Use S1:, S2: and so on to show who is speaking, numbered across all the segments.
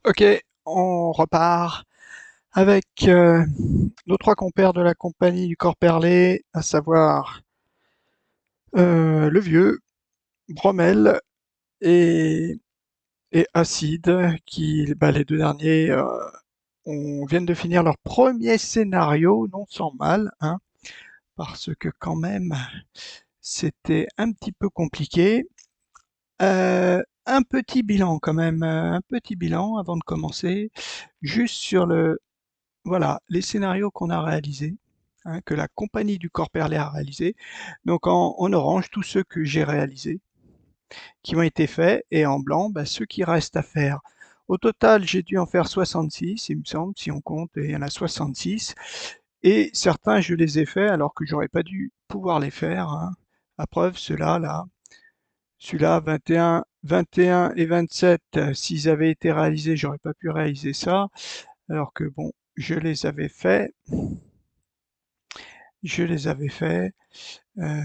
S1: Ok, on repart avec nos trois compères de la compagnie du Corps Perlé, à savoir le vieux, Bromel et, et Acide, qui, bah, les deux derniers, viennent de finir leur premier scénario, non sans mal, hein, parce que quand même, c'était un petit peu compliqué. Un petit bilan quand même, un petit bilan avant de commencer, juste sur voilà, les scénarios qu'on a réalisés, hein, que la compagnie du Corps Perlé a réalisés. Donc en orange, tous ceux que j'ai réalisés, qui ont été faits, et en blanc, bah, ceux qui restent à faire. Au total, j'ai dû en faire 66, il me semble, si on compte, et il y en a 66. Et certains, je les ai faits alors que j'aurais pas dû pouvoir les faire, hein. À preuve, ceux-là, là, celui-là, 21, 21 et 27, s'ils avaient été réalisés, j'aurais pas pu réaliser ça. Alors que bon, je les avais faits. Je les avais faits. Euh,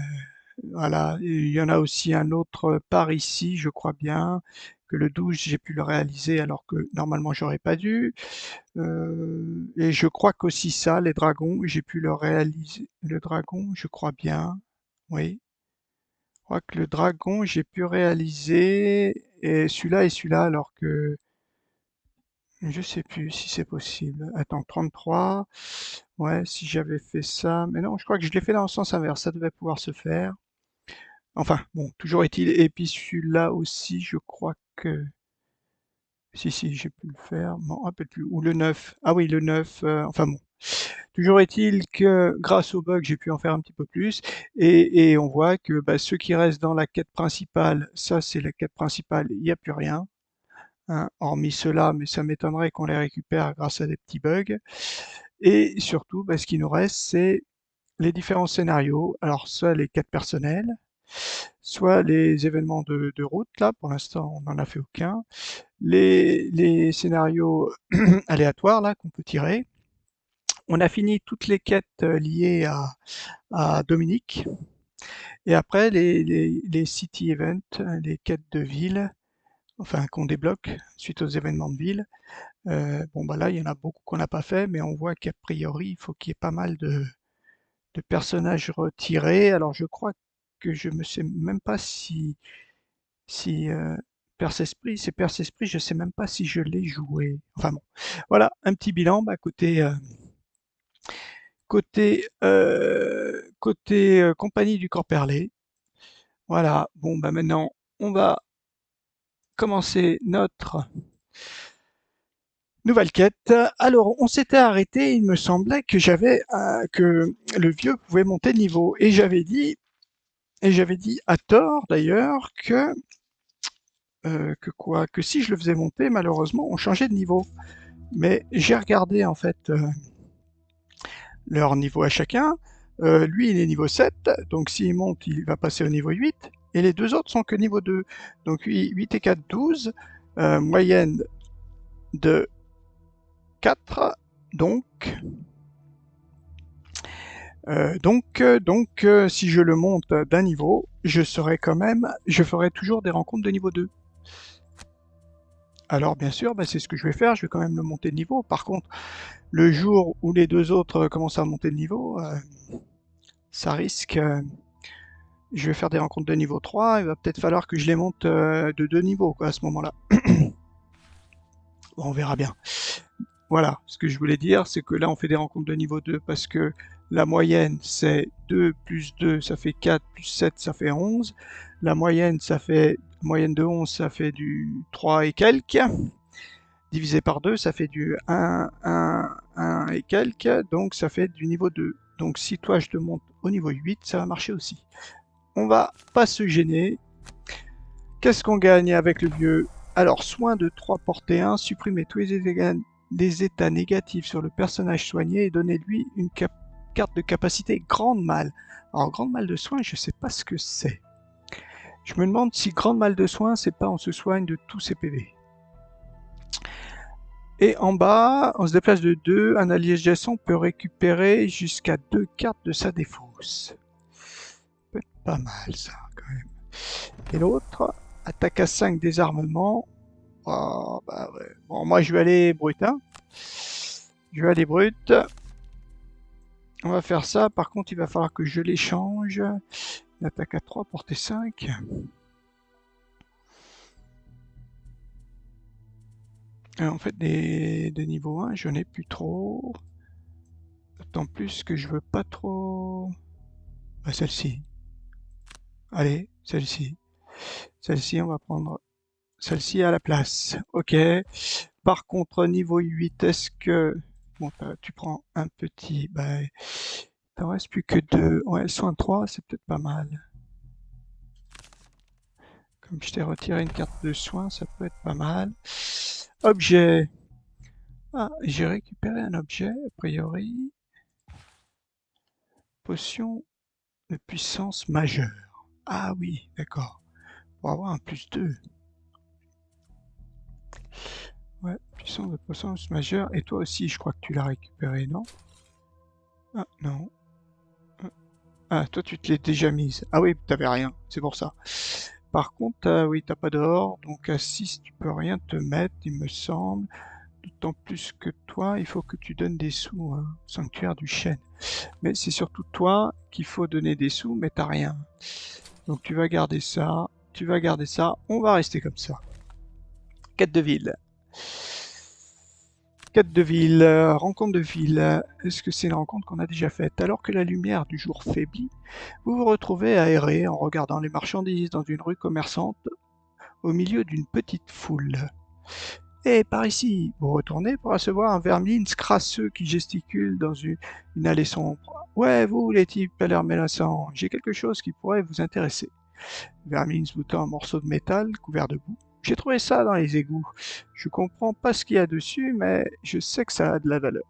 S1: voilà. Et il y en a aussi un autre par ici, je crois bien, que le 12, j'ai pu le réaliser alors que normalement j'aurais pas dû. Et je crois qu'aussi ça, les dragons, j'ai pu le réaliser. Le dragon, je crois bien. Oui. Je crois que le dragon, j'ai pu réaliser et celui-là alors que je sais plus si c'est possible. Attends, 33. Ouais, si j'avais fait ça. Mais non, je crois que je l'ai fait dans le sens inverse. Ça devait pouvoir se faire. Enfin, bon, toujours est-il. Et puis celui-là aussi, je crois que. Si, si, j'ai pu le faire. Bon, un peu plus. Ou le 9. Ah oui, le 9. Enfin bon. Toujours est-il que grâce au bug, j'ai pu en faire un petit peu plus. Et on voit que bah, ceux qui restent dans la quête principale, ça c'est la quête principale, il n'y a plus rien, hein, hormis ceux-là, mais ça m'étonnerait qu'on les récupère grâce à des petits bugs. Et surtout, bah, ce qui nous reste, c'est les différents scénarios. Alors, soit les quêtes personnelles, soit les événements de route. Là, pour l'instant, on n'en a fait aucun. Les scénarios aléatoires là qu'on peut tirer. On a fini toutes les quêtes liées à Dominique. Et après, les city events, les quêtes de ville, enfin qu'on débloque suite aux événements de ville. Bon, bah là, il y en a beaucoup qu'on n'a pas fait, mais on voit qu'a priori, il faut qu'il y ait pas mal de personnages retirés. Alors, je crois que je me sais même pas si Perce-Esprit, c'est Perce-Esprit, je sais même pas si je l'ai joué. Enfin bon, voilà, un petit bilan, bah, côté compagnie du Corps Perlé. Voilà, bon, bah maintenant, on va commencer notre nouvelle quête. Alors, on s'était arrêté, il me semblait que que le vieux pouvait monter de niveau. Et j'avais dit à tort d'ailleurs que si je le faisais monter, malheureusement, on changeait de niveau. Mais j'ai regardé en fait leur niveau à chacun. Lui, il est niveau 7, donc s'il monte, il va passer au niveau 8. Et les deux autres sont que niveau 2. Donc 8 et 4, 12. Moyenne de 4. Donc, si je le monte d'un niveau, je ferai toujours des rencontres de niveau 2. Alors bien sûr, bah, c'est ce que je vais faire, je vais quand même le monter de niveau. Par contre, le jour où les deux autres commencent à monter de niveau, ça risque. Je vais faire des rencontres de niveau 3, il va peut-être falloir que je les monte de 2 niveaux quoi, à ce moment-là. Bon, on verra bien. Voilà, ce que je voulais dire, c'est que là on fait des rencontres de niveau 2 parce que la moyenne c'est 2 plus 2, ça fait 4, plus 7, ça fait 11. La moyenne, moyenne de 11, ça fait du 3 et quelques. Divisé par 2, ça fait du 1 et quelques, donc ça fait du niveau 2. Donc si toi je te monte au niveau 8, ça va marcher aussi. On va pas se gêner. Qu'est-ce qu'on gagne avec le vieux? Alors, soin de 3 portée 1, supprimez tous les états négatifs sur le personnage soigné et donnez-lui une carte de capacité grande mal. Alors, grande mal de soin, je sais pas ce que c'est. Je me demande si grande mal de soin, c'est pas on se soigne de tous ses PV. Et en bas, on se déplace de 2, un allié adjacent peut récupérer jusqu'à 2 cartes de sa défausse. Peut être pas mal ça, quand même. Et l'autre, attaque à 5 désarmement. Oh, bah ouais. Bon, moi je vais aller brut, hein. Je vais aller brut. On va faire ça. Par contre, il va falloir que je l'échange. Une attaque à 3, portée 5. En fait, des niveaux 1, je n'ai plus trop. D'autant plus que je veux pas trop... Bah, celle-ci. Allez, celle-ci. Celle-ci, on va prendre celle-ci à la place. Ok. Par contre, niveau 8, est-ce que... Bon, tu prends un petit... Bah, t'en reste plus que 2. Ouais, soin 3, c'est peut-être pas mal. Comme je t'ai retiré une carte de soin, ça peut être pas mal. Objet. Ah, j'ai récupéré un objet, a priori. Potion de puissance majeure. Ah oui, d'accord. Pour avoir un +2. Ouais, puissance de puissance majeure. Et toi aussi, je crois que tu l'as récupéré, non? Ah, non. Ah, toi, tu te l'es déjà mise. Ah oui, t'avais rien, c'est pour ça. Par contre, oui, t'as pas d'or, donc à 6, tu peux rien te mettre, il me semble. D'autant plus que toi, il faut que tu donnes des sous, hein, sanctuaire du chêne. Mais c'est surtout toi qu'il faut donner des sous, mais t'as rien. Donc tu vas garder ça, tu vas garder ça, on va rester comme ça. Quête de ville. Quête de ville, rencontre de ville. Est-ce que c'est une rencontre qu'on a déjà faite? Alors que la lumière du jour faiblit, vous vous retrouvez à errer en regardant les marchandises dans une rue commerçante au milieu d'une petite foule. Et par ici, vous retournez pour recevoir un vermine crasseux qui gesticule dans une allée sombre. Ouais, vous, les types à l'air menaçant, j'ai quelque chose qui pourrait vous intéresser. Vermine vous tend un morceau de métal couvert de boue. J'ai trouvé ça dans les égouts. Je comprends pas ce qu'il y a dessus, mais je sais que ça a de la valeur.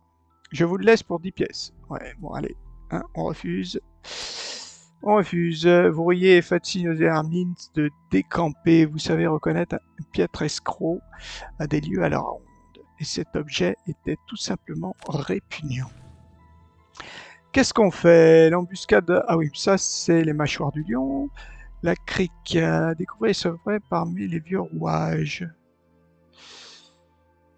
S1: Je vous le laisse pour 10 pièces. Ouais, bon, allez, hein, on refuse. On refuse. Vous riez faites signe aux Hermines de décamper. Vous savez reconnaître un piètre escroc à des lieux à la ronde. Et cet objet était tout simplement répugnant. Qu'est-ce qu'on fait? L'embuscade... Ah oui, ça c'est les mâchoires du lion. La crique. Découvrir et sauver parmi les vieux rouages.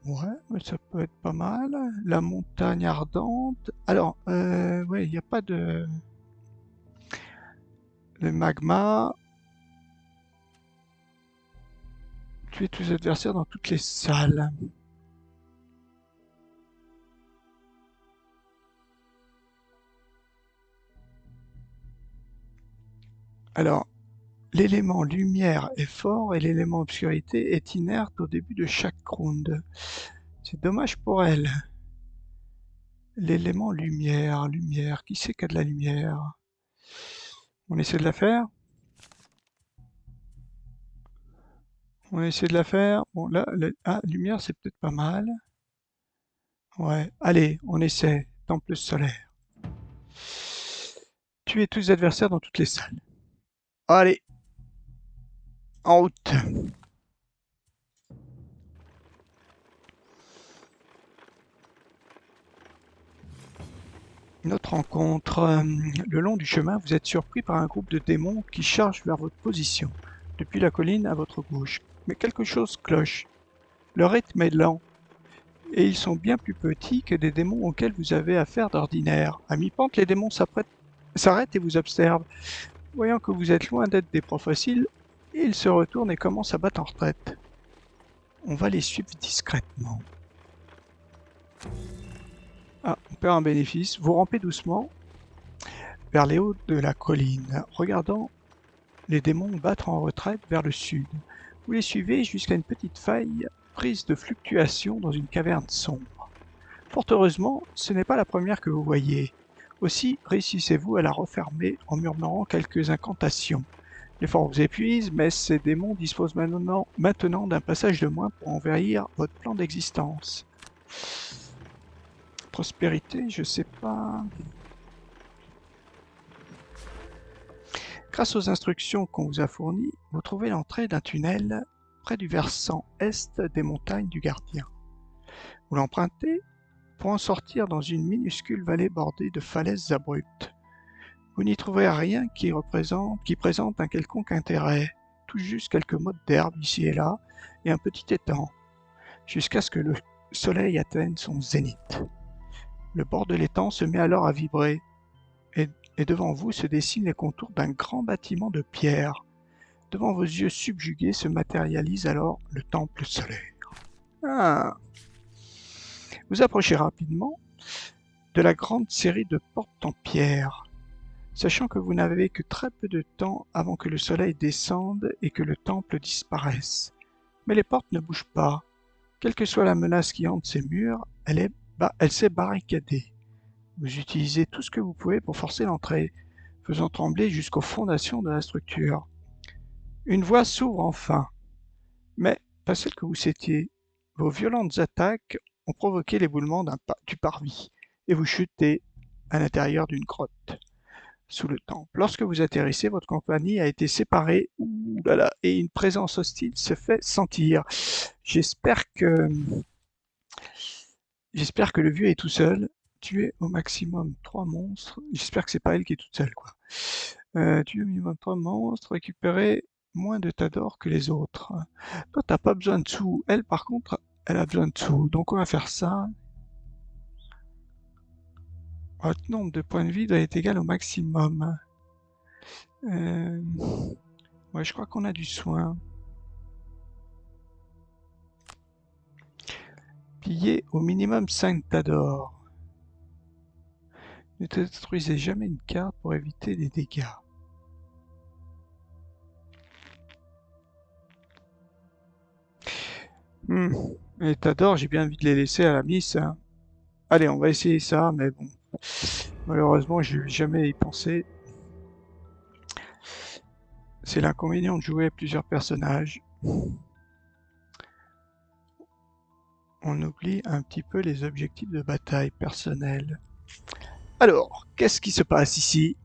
S1: Ouais, mais ça peut être pas mal. La montagne ardente. Alors, ouais, il n'y a pas de... Le magma. Tuer tous les adversaires dans toutes les salles. Alors, l'élément lumière est fort et l'élément obscurité est inerte au début de chaque round. C'est dommage pour elle. L'élément lumière, lumière, qui c'est qui a de la lumière? On essaie de la faire? On essaie de la faire? Bon, là, lumière, c'est peut-être pas mal. Ouais, allez, on essaie. Temple solaire. Tuer tous les adversaires dans toutes les salles. Allez, en route. Notre rencontre. Le long du chemin, vous êtes surpris par un groupe de démons qui chargent vers votre position, depuis la colline à votre gauche. Mais quelque chose cloche. Le rythme est lent, et ils sont bien plus petits que des démons auxquels vous avez affaire d'ordinaire. À mi-pente, les démons s'arrêtent et vous observent. Voyant que vous êtes loin d'être des proies faciles, ils se retournent et commencent à battre en retraite. On va les suivre discrètement. Ah, on perd un bénéfice. Vous rampez doucement vers les hauts de la colline, regardant les démons battre en retraite vers le sud. Vous les suivez jusqu'à une petite faille prise de fluctuation dans une caverne sombre. Fort heureusement, ce n'est pas la première que vous voyez. Aussi, réussissez-vous à la refermer en murmurant quelques incantations. L'effort vous épuise, mais ces démons disposent maintenant d'un passage de moins pour envahir votre plan d'existence. Prospérité, je sais pas... Grâce aux instructions qu'on vous a fournies, vous trouvez l'entrée d'un tunnel près du versant est des montagnes du Gardien. Vous l'empruntez pour en sortir dans une minuscule vallée bordée de falaises abruptes. Vous n'y trouverez rien qui présente un quelconque intérêt, tout juste quelques mottes d'herbe ici et là, et un petit étang. jusqu'à ce que le soleil atteigne son zénith. Le bord de l'étang se met alors à vibrer, et, et devant vous se dessinent les contours d'un grand bâtiment de pierre. Devant vos yeux subjugués se matérialise alors le temple solaire. Ah. Vous approchez rapidement de la grande série de portes en pierre, sachant que vous n'avez que très peu de temps avant que le soleil descende et que le temple disparaisse. Mais les portes ne bougent pas. Quelle que soit la menace qui hante ces murs, elle s'est barricadée. Vous utilisez tout ce que vous pouvez pour forcer l'entrée, faisant trembler jusqu'aux fondations de la structure. Une voie s'ouvre enfin, mais pas celle que vous souhaitiez. Vos violentes attaques ont provoqué l'éboulement du parvis, et vous chutez à l'intérieur d'une grotte sous le temple. Lorsque vous atterrissez, votre compagnie a été séparée, ouh là là, et une présence hostile se fait sentir. J'espère que J'espère que le vieux est tout seul. Tuer au maximum 3 monstres. J'espère que c'est pas elle qui est toute seule, quoi. Tuer au minimum 3 monstres, récupérer moins de Tador que les autres. Toi, t'as pas besoin de sous. Elle, par contre, elle a besoin de sous. Donc on va faire ça. Votre nombre de points de vie doit être égal au maximum. Ouais, je crois qu'on a du soin. Piller au minimum 5 Tador. Ne détruisez jamais une carte pour éviter les dégâts. Et Tador, j'ai bien envie de les laisser à la miss. Hein. Allez, on va essayer ça, mais bon. Malheureusement, je n'ai jamais y pensé. C'est l'inconvénient de jouer plusieurs personnages. On oublie un petit peu les objectifs de bataille personnels. Alors, qu'est-ce qui se passe ici?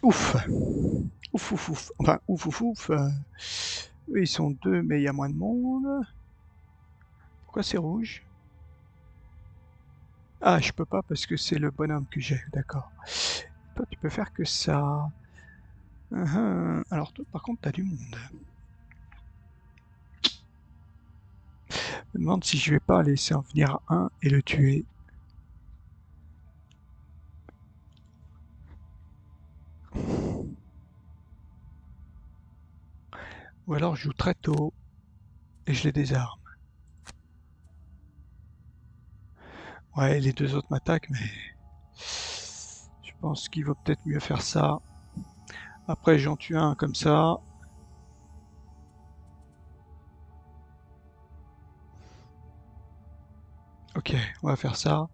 S1: Ouf! Ouf, ouf, ouf. Enfin, ouf, ouf, ouf. Eux, ils sont deux, mais il y a moins de monde. Pourquoi c'est rouge? Ah, je peux pas parce que c'est le bonhomme que j'ai, d'accord. Toi, tu peux faire que ça. Alors, toi, par contre, t'as du monde. Je me demande si je vais pas laisser en venir un et le tuer. Ou alors je joue très tôt et je les désarme. Ouais, les deux autres m'attaquent, mais je pense qu'il vaut peut-être mieux faire ça. Après, j'en tue un comme ça. Ok, on va faire ça.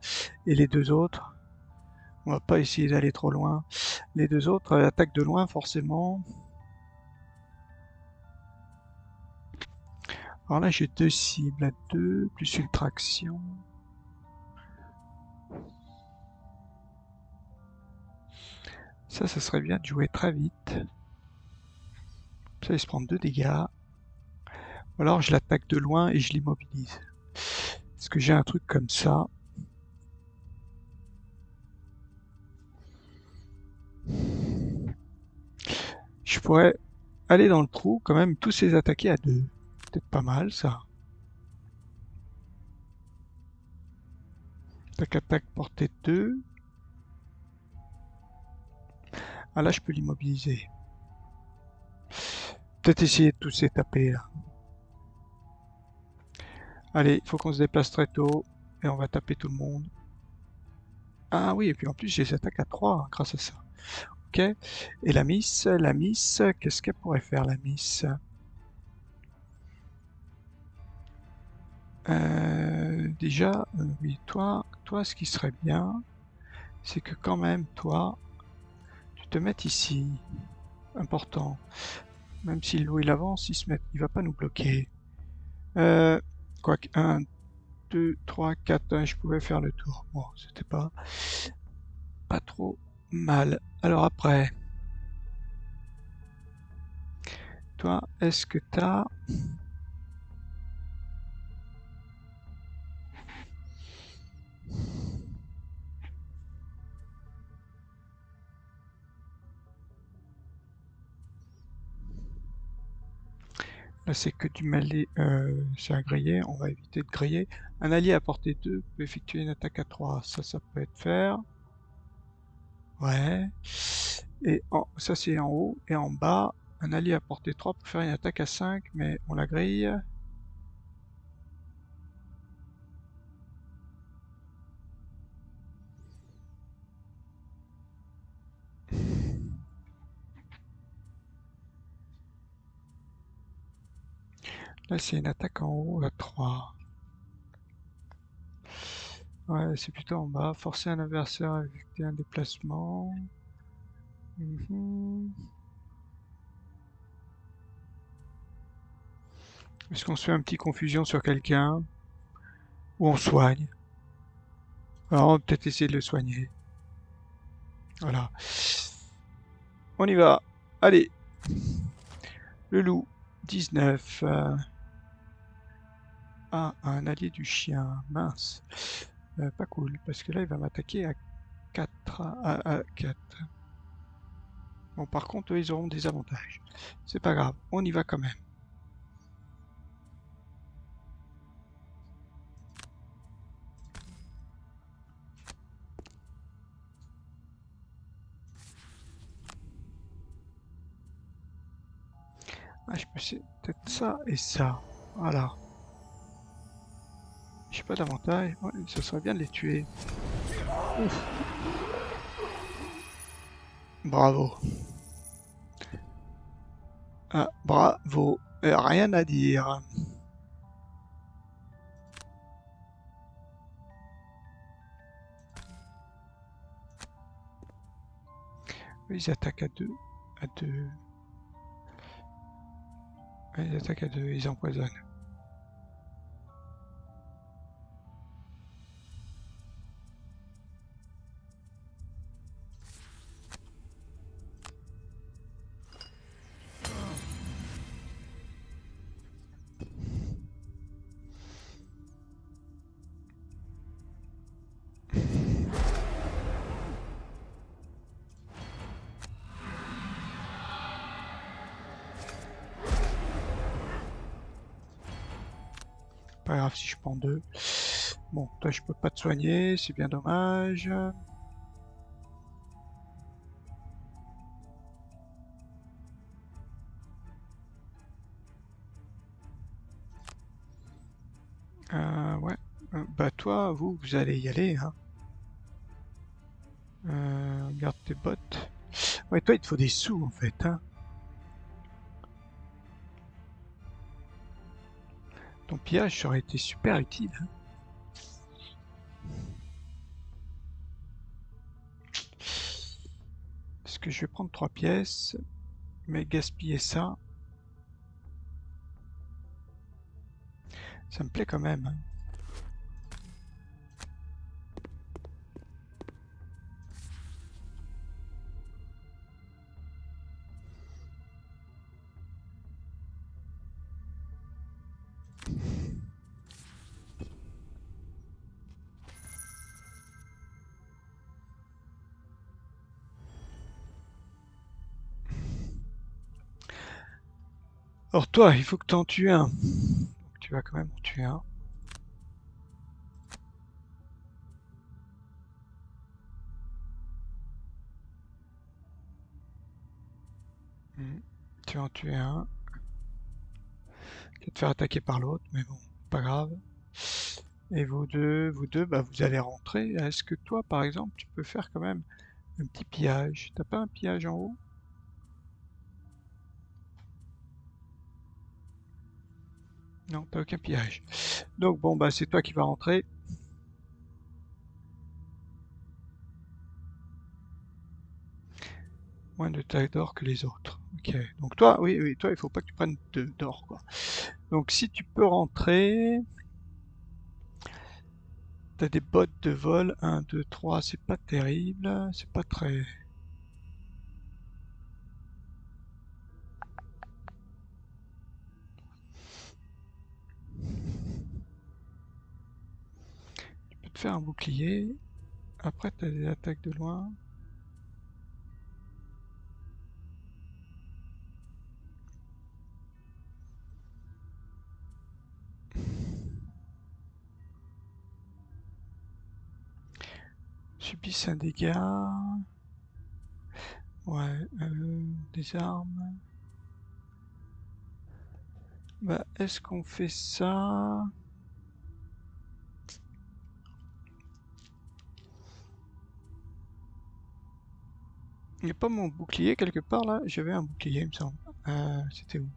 S1: Et les deux autres, on va pas essayer d'aller trop loin. Les deux autres attaquent de loin forcément. Alors là, j'ai deux cibles à deux, plus une traction. Ça serait bien de jouer très vite. Ça, il se prend 2 dégâts. Ou alors je l'attaque de loin et je l'immobilise. Est-ce que j'ai un truc comme ça? Je pourrais aller dans le trou quand même, tous les attaquer à deux. Peut-être pas mal ça. Tac attaque portée 2. Ah là je peux l'immobiliser. Peut-être essayer de tous les taper là. Allez, il faut qu'on se déplace très tôt et on va taper tout le monde. Ah oui, et puis en plus j'ai les attaques à 3 grâce à ça. Ok. Et la miss, qu'est-ce qu'elle pourrait faire la miss? Déjà, oui, toi, ce qui serait bien, c'est que quand même, toi, tu te mettes ici. Important. Même si le loup il avance, il va pas nous bloquer. Quoique, 1, 2, 3, 4, je pouvais faire le tour. Bon, c'était pas trop mal. Alors après, toi, est-ce que t'as... Là, c'est que du mêlé, c'est à griller, on va éviter de griller. Un allié à portée 2 peut effectuer une attaque à 3, ça peut être faire. Ouais. Et ça c'est en haut, et en bas, un allié à portée 3 peut faire une attaque à 5, mais on la grille. Là, c'est une attaque en haut à 3. Ouais, c'est plutôt en bas. Forcer un adversaire à effectuer un déplacement. Mhm. Est-ce qu'on se fait un petit confusion sur quelqu'un? Ou on soigne? Alors, on va peut-être essayer de le soigner. Voilà. On y va. Allez. Le loup. 19. Ah, un allié du chien. Mince. Pas cool. Parce que là, il va m'attaquer à 4. À 4. Bon, par contre, eux, ils auront des avantages. C'est pas grave. On y va quand même. Ah, je peux essayer peut-être ça et ça. Voilà. J'ai pas d'avantage. Ouais, ça serait bien de les tuer. Ouf. Bravo. Ah, bravo. Rien à dire. Ils attaquent à 2. À 2. Ils attaquent à 2. Ils empoisonnent. Pas grave si je prends 2. Bon, toi je peux pas te soigner. C'est bien dommage. Ouais. Bah toi, vous allez y aller, hein. Garde tes bottes. Ouais, toi, il te faut des sous, en fait, hein. Ton pillage, ça aurait été super utile, hein. Parce que je vais prendre 3 pièces, mais gaspiller ça me plaît quand même, hein. Alors toi, il faut que tu en tues un. Donc tu vas quand même en tuer un. Mhm. Tu vas en tuer un. Qui va te faire attaquer par l'autre, mais bon, pas grave. Et vous deux, bah, vous allez rentrer. Est-ce que toi, par exemple, tu peux faire quand même un petit pillage? T'as pas un pillage en haut? Non, t'as aucun pillage. Donc bon, bah c'est toi qui vas rentrer. Moins de taille d'or que les autres. Ok. Donc toi, oui, oui, toi, il faut pas que tu prennes d'or, quoi. Donc si tu peux rentrer, t'as des bottes de vol. 1, 2, 3, c'est pas terrible. C'est pas très... Tu peux te faire un bouclier. Après, t'as des attaques de loin. subissent un dégât. Ouais, des armes. Bah, est-ce qu'on fait ça? Il n'y a pas mon bouclier quelque part là? J'avais un bouclier, il me semble. C'était où?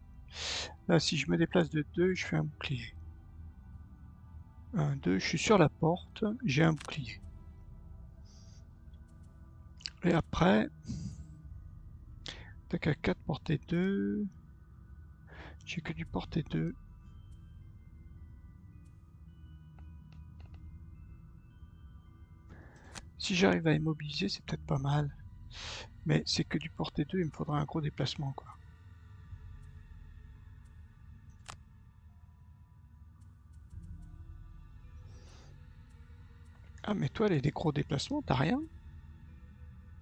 S1: Là, si je me déplace de 2, je fais un bouclier. 1, 2, je suis sur la porte, j'ai un bouclier. Et après, tac à 4, portée 2. J'ai que du portée 2. Si j'arrive à immobiliser, c'est peut-être pas mal. Mais c'est que du portée 2, il me faudra un gros déplacement, quoi. Ah, mais toi, les des gros déplacements, t'as rien?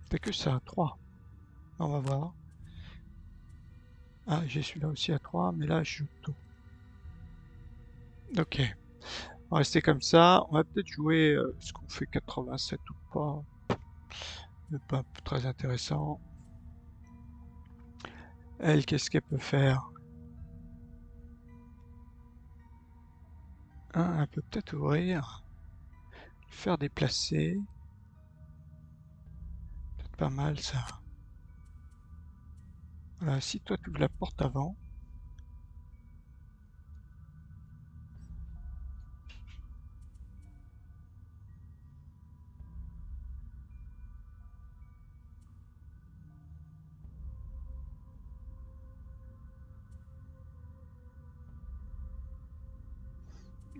S1: T'as que ça, 3. On va voir. Ah, j'ai celui-là aussi à 3, mais là, je joue tout. Ok. On va rester comme ça. On va peut-être jouer ce qu'on fait 87 ou pas. Mais pas très intéressant. Elle, qu'est-ce qu'elle peut faire? Elle peut peut-être ouvrir. Faire déplacer. Peut-être pas mal ça. Voilà, si toi tu ouvres la porte avant.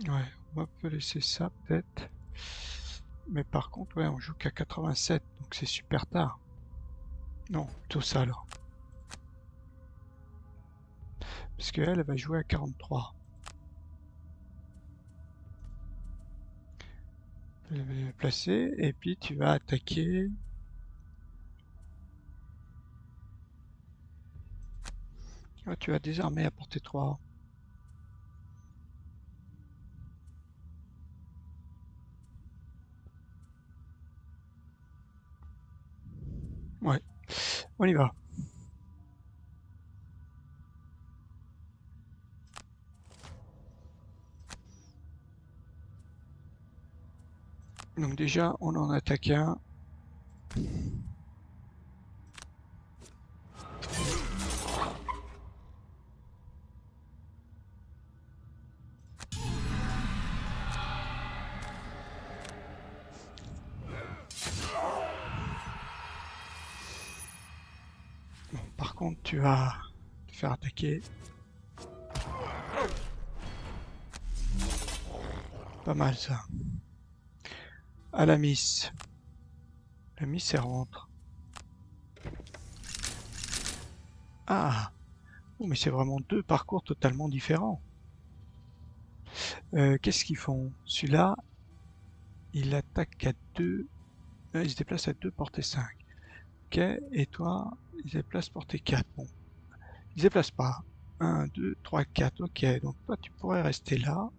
S1: Ouais, on va peut laisser ça peut-être. Mais par contre, ouais, on joue qu'à 87, donc c'est super tard. Non, plutôt ça alors. Parce qu'elle, elle va jouer à 43. Je vais le placer, et puis tu vas attaquer. Ah, tu vas désarmer à portée 3. Ouais, on y va. Donc déjà, on en attaque un. Bon, par contre, tu vas te faire attaquer. Pas mal ça. À la miss. La miss, elle rentre. Ah! Oh, mais c'est vraiment deux parcours totalement différents. Qu'est-ce qu'ils font? Celui-là, il attaque à 2. Il se déplace à 2 portée 5. Ok, et toi, il se déplace portée 4. Bon, il se déplace pas. 1, 2, 3, 4. Ok, donc toi, tu pourrais rester là.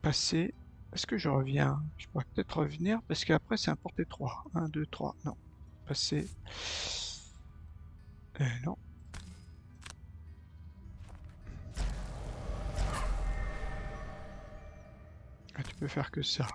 S1: Passer. Est-ce que je reviens? Je pourrais peut-être revenir parce qu'après, c'est un portée 3. 1, 2, 3. Non. Passer. Non. Ah, tu peux faire que ça.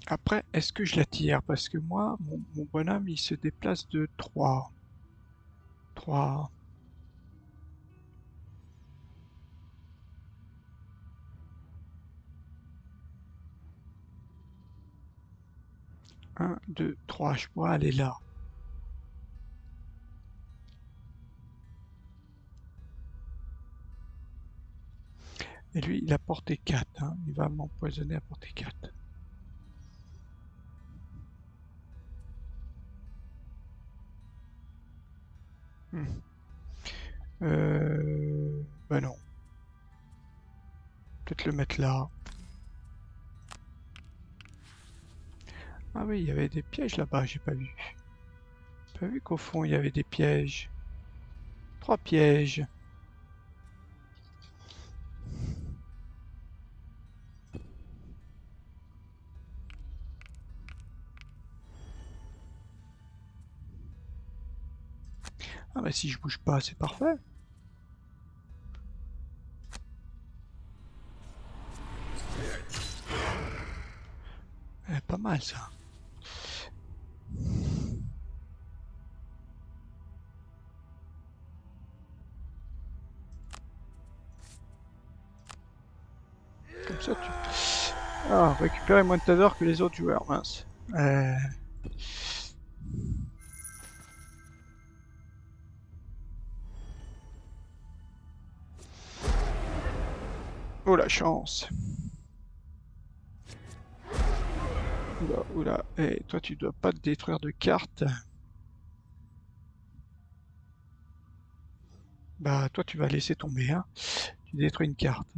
S1: Après, est-ce que je la tire? Parce que moi, mon bonhomme, il se déplace de 3. 3. 1, 2, 3. Je pourrais aller là. Et lui, il a portée 4. Hein. Il va m'empoisonner à portée 4. Hmm. Bah non. Peut-être le mettre là. Ah oui, il y avait des pièges là-bas, j'ai pas vu. Pas vu qu'au fond il y avait des pièges. 3 pièges. Ah bah si je bouge pas, c'est parfait. Pas mal ça. Comme ça tu... Ah, récupérer moins de tasers que les autres joueurs, mince. Oh la chance. Oula, oula. Et toi tu dois pas te détruire de cartes. Bah toi tu vas laisser tomber, hein. Tu détruis une carte.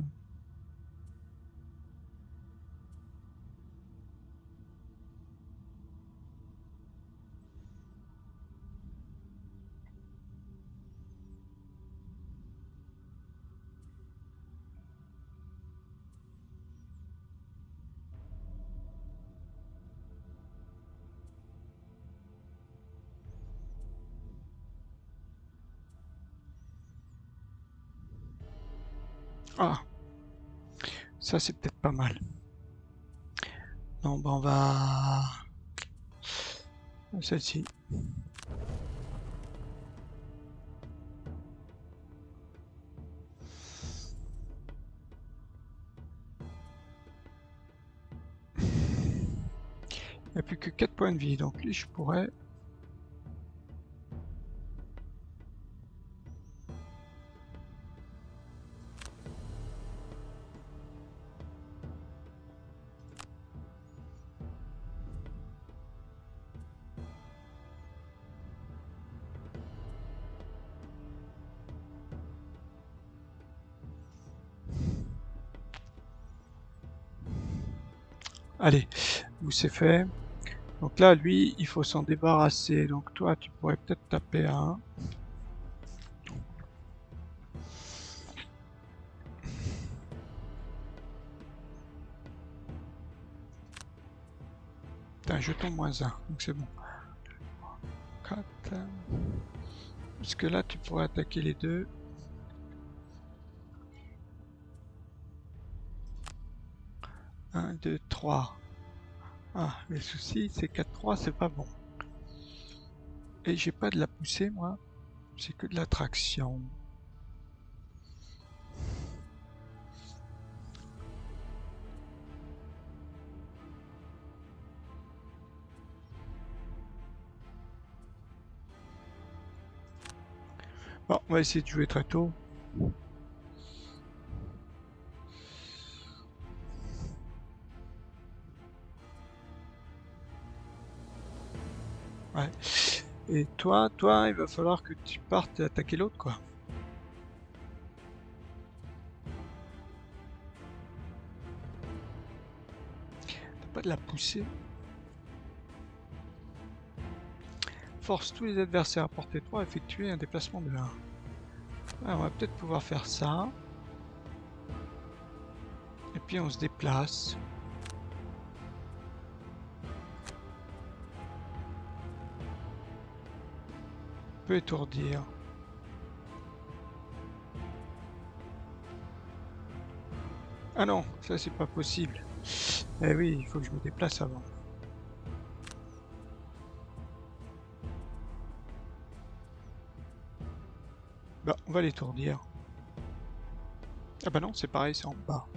S1: Ah, ça c'est peut-être pas mal. Non, bah on va... Celle-ci. Il n'y a plus que 4 points de vie, donc lui je pourrais... Allez, où c'est fait. Donc là, lui, il faut s'en débarrasser. Donc toi, tu pourrais peut-être taper un. T'as un jeton moins un, donc c'est bon. 4. Parce que là, tu pourrais attaquer les deux. 1, 2, 3. Ah, le souci, c'est 4-3, c'est pas bon. Et j'ai pas de la poussée, moi. C'est que de la traction. Bon, on va essayer de jouer très tôt. Ouais. Et toi, il va falloir que tu partes attaquer l'autre, quoi. T'as pas de la poussée. Force tous les adversaires à portée 3 à effectuer un déplacement de 1. Ah, on va peut-être pouvoir faire ça. Et puis on se déplace. On peut étourdir. Ah non, ça c'est pas possible. Eh oui, il faut que je me déplace avant. Bah, on va l'étourdir. Ah bah non, c'est pareil, c'est en bas.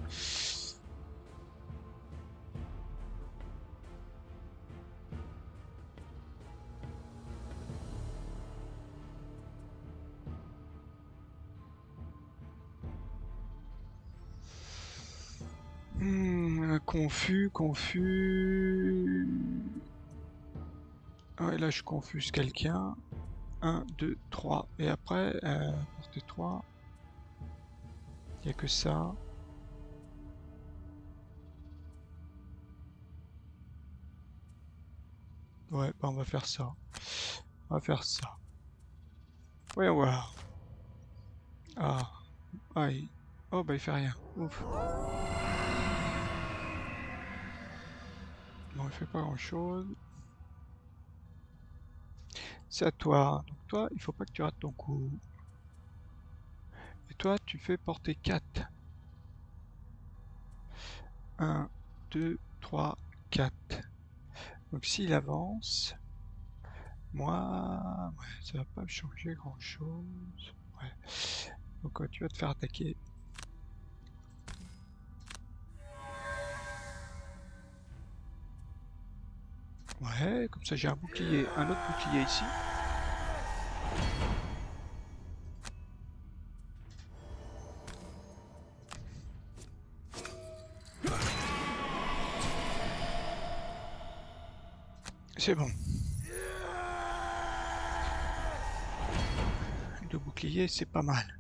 S1: Confus, confus. Ah ouais, là je confuse quelqu'un. 1, 2, 3. Et après, portée 3. Il n'y a que ça. Ouais, bah on va faire ça. On va faire ça. Voyons voir. Ah, ah, oh bah il fait rien. Ouf. Bon, il fait pas grand-chose. C'est à toi. Donc toi, il faut pas que tu rates ton coup. Et toi, tu fais porter 4. 1, 2, 3, 4. Donc s'il avance, moi, ouais, ça va pas changer grand-chose. Ouais. Donc tu vas te faire attaquer. Ouais, comme ça j'ai un bouclier, un autre bouclier ici. C'est bon. Deux boucliers, c'est pas mal.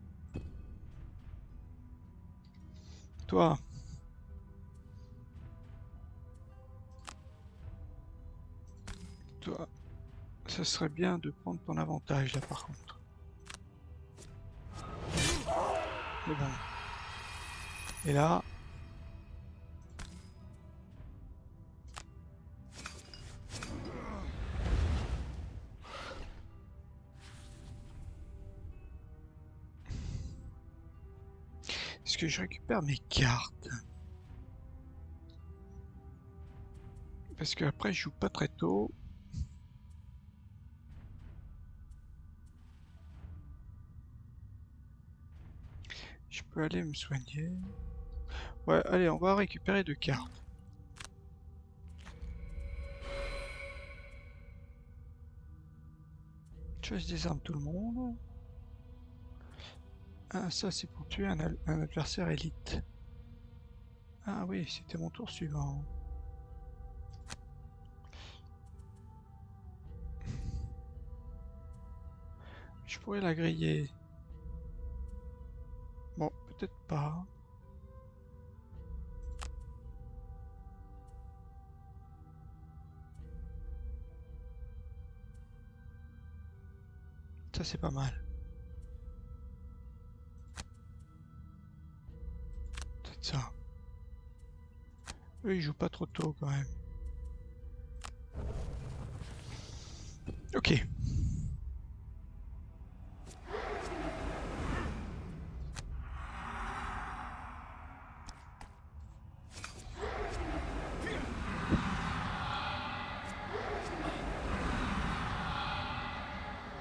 S1: Toi, toi, ça serait bien de prendre ton avantage là par contre. Mais bon. Et là, est-ce que je récupère mes cartes? Parce que après je joue pas très tôt. Je peux aller me soigner. Ouais, allez, on va récupérer 2 cartes. Je désarme tout le monde. Ah, ça c'est pour tuer un adversaire élite. Ah oui, c'était mon tour suivant. Je pourrais la griller. Bon, peut-être pas. Ça c'est pas mal. Peut-être ça. Eux ils jouent pas trop tôt quand même. Ok.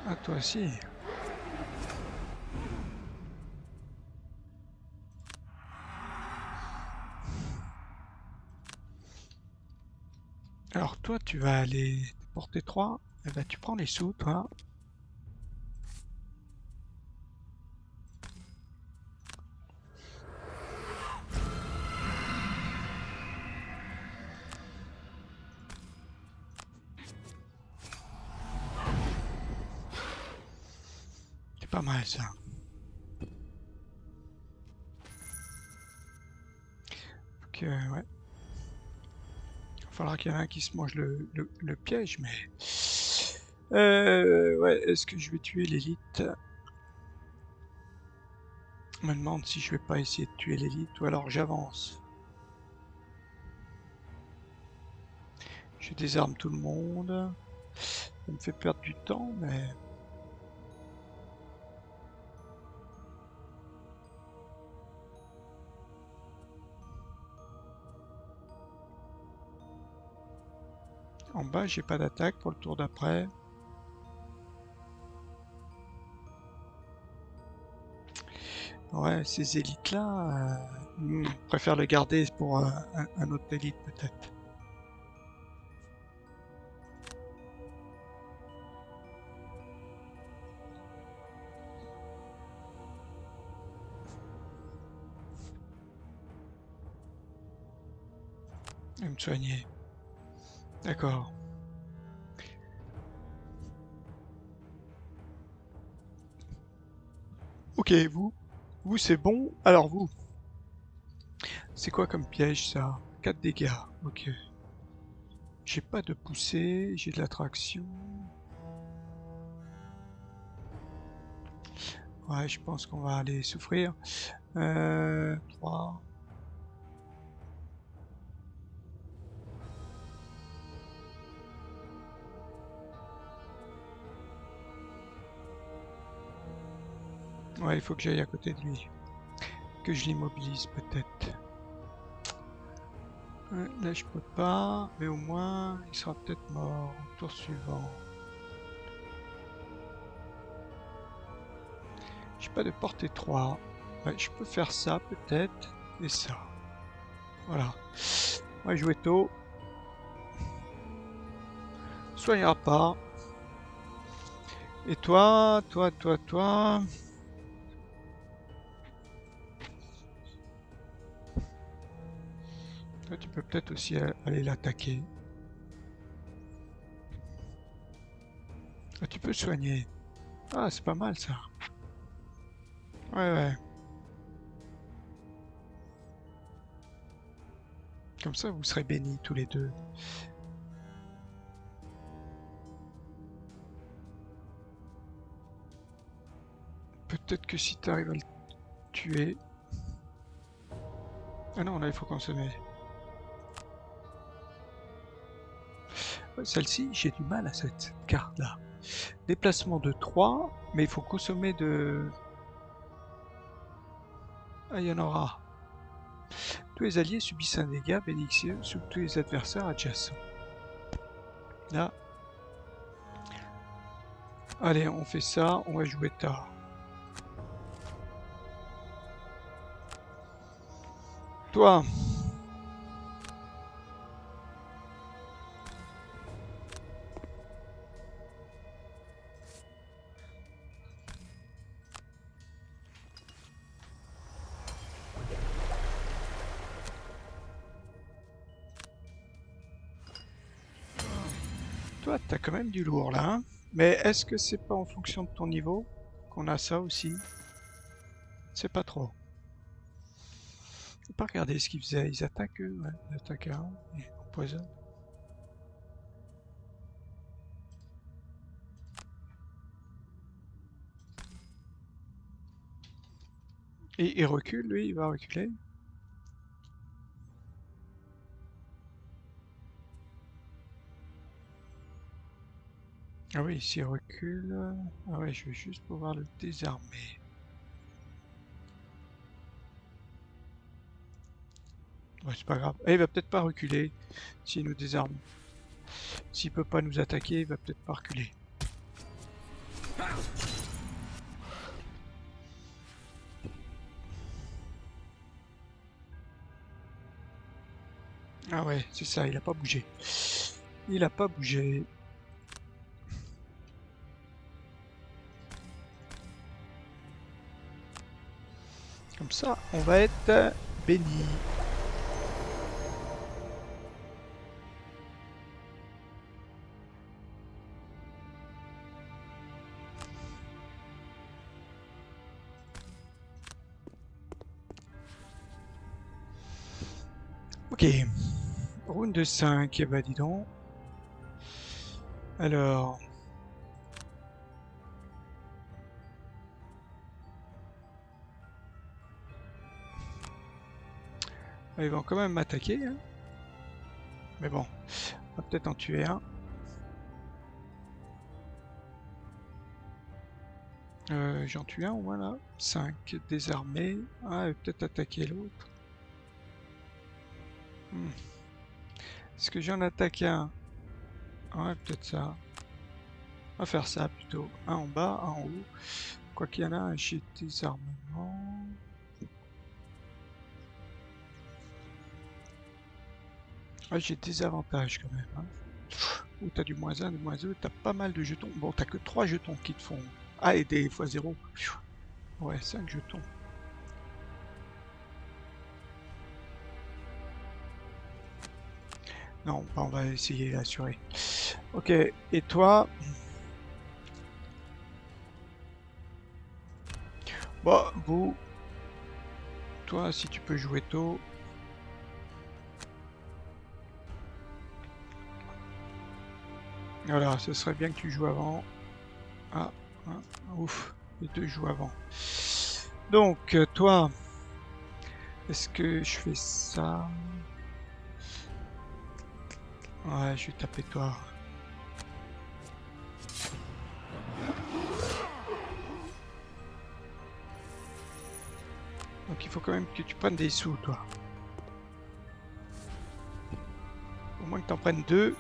S1: Ah toi aussi. Alors toi tu vas aller porter 3. Et bah tu prends les sous toi. C'est pas mal ça. Donc ouais. Il faudra qu'il y en ait un qui se mange le piège, mais... ouais, est-ce que je vais tuer l'élite? Je me demande si je vais pas essayer de tuer l'élite ou alors j'avance. Je désarme tout le monde. Ça me fait perdre du temps, mais... En bas, j'ai pas d'attaque pour le tour d'après. Ouais, ces élites-là, je préfère le garder pour un autre élite peut-être. Et me soigner. D'accord. Ok, vous c'est bon. Alors vous, c'est quoi comme piège ça? 4 dégâts, ok. J'ai pas de poussée, j'ai de l'attraction. Ouais, je pense qu'on va aller souffrir. 3. Ouais, il faut que j'aille à côté de lui. Que je l'immobilise peut-être. Ouais, là, je peux pas, mais au moins, il sera peut-être mort au tour suivant. J'ai pas de portée 3. Ouais, je peux faire ça peut-être, et ça. Voilà. On va jouer tôt. Soignera pas. Et toi, toi. Toi, tu peux peut-être aussi aller l'attaquer. Ah, tu peux soigner. Ah, c'est pas mal ça. Ouais, ouais. Comme ça, vous serez bénis tous les deux. Peut-être que si tu arrives à le tuer... Ah non, là, il faut consommer. Ouais, celle-ci, j'ai du mal à cette carte-là. Déplacement de 3, mais il faut consommer de... Ah, il y en aura. Tous les alliés subissent un dégât bénéficieux sur tous les adversaires adjacents. Là. Allez, on fait ça, on va jouer tard. Toi. Toi, t'as quand même du lourd là, hein. Mais est-ce que c'est pas en fonction de ton niveau qu'on a ça aussi? C'est pas trop. Faut pas regarder ce qu'ils faisaient. Ils attaquent eux, ouais. Ils attaquent un et empoisonnent. Et il recule, lui, il va reculer. Ah oui, s'il recule... Ah ouais, je vais juste pouvoir le désarmer. Ouais, c'est pas grave. Et il va peut-être pas reculer s'il nous désarme. S'il peut pas nous attaquer, il va peut-être pas reculer. Ah ouais, c'est ça, il a pas bougé. Il a pas bougé. Comme ça, on va être béni. Ok. Round de 5, bah dis donc. Alors... Ils vont quand même m'attaquer, hein. Mais bon, on va peut-être en tuer un. J'en tue un au moins là. 5 désarmés. Ah, peut-être attaquer l'autre. Est-ce que j'en attaque un? Ouais, peut-être ça. On va faire ça plutôt. Un en bas, un en haut. Quoi qu'il y en a un chez désarmement. Ouais, j'ai des avantages quand même, hein. Ou t'as du moins 1, du moins 2, t'as pas mal de jetons. Bon, t'as que 3 jetons qui te font. Ah, et des fois 0. Ouais, 5 jetons. Non, bah, on va essayer d'assurer. Ok, et toi? Bon, vous, toi, si tu peux jouer tôt. Voilà, ce serait bien que tu joues avant. Ah, hein, ouf, les deux jouent avant. Donc, toi, est-ce que je fais ça? Ouais, je vais taper toi. Donc il faut quand même que tu prennes des sous, toi. Au moins que tu en prennes deux.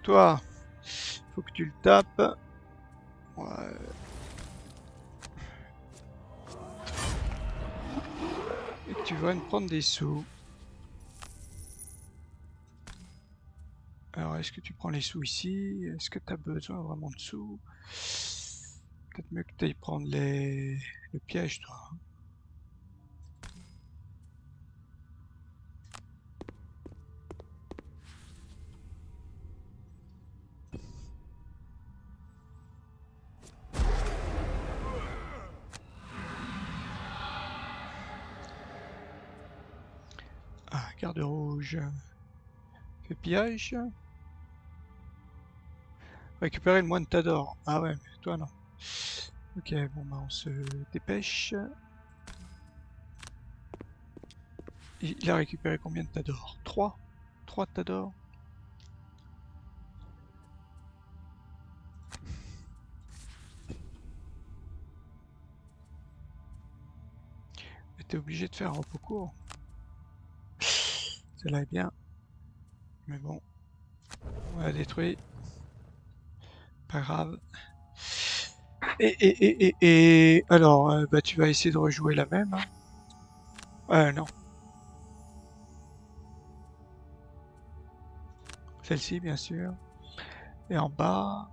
S1: Toi, faut que tu le tapes. Ouais. Et que tu vas me prendre des sous. Alors, est-ce que tu prends les sous ici? Est-ce que tu as besoin vraiment de sous? Peut-être mieux que tu ailles prendre le piège, toi. Ah, garde rouge. Fais pillage. Récupérer le moine Tador. Ah ouais, mais toi non. Ok, bon bah on se dépêche. Il a récupéré combien de Tador? 3. 3 Tador. T'es obligé de faire un repos court. Celle-là est bien. Mais bon, on l'a détruit. Pas grave. Alors, bah tu vas essayer de rejouer la même. Hein. Non. Celle-ci, bien sûr. Et en bas.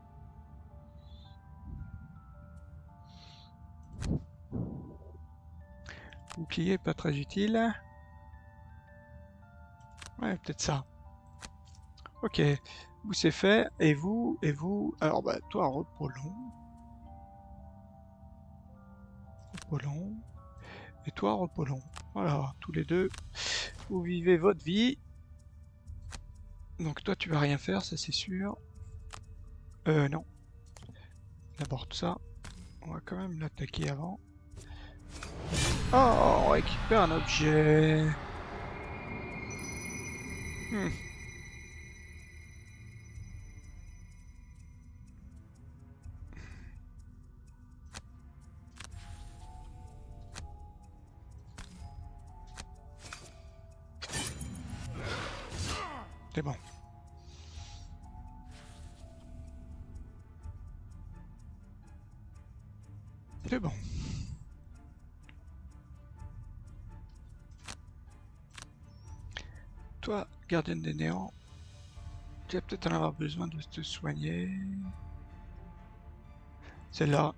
S1: Bouclier, pas très utile. Ouais, peut-être ça. Ok. Vous, c'est fait. Et vous, et vous. Alors, bah, toi, repos long. Repos long. Et toi, repos long. Voilà, tous les deux. Vous vivez votre vie. Donc, toi, tu vas rien faire, ça c'est sûr. Non. D'abord ça. On va quand même l'attaquer avant. Oh, on récupère un objet. Hmm, c'est bon. C'est bon. Toi, gardienne des néants, tu vas peut-être en avoir besoin de te soigner. Celle-là.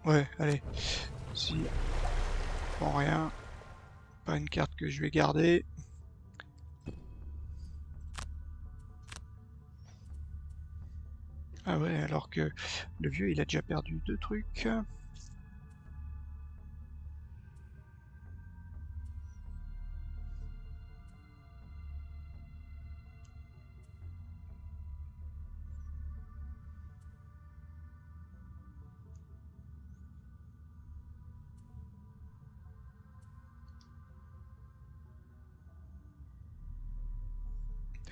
S1: Ouais, allez. Si. Bon, rien. Pas une carte que je vais garder. Ah ouais, alors que le vieux, il a déjà perdu deux trucs.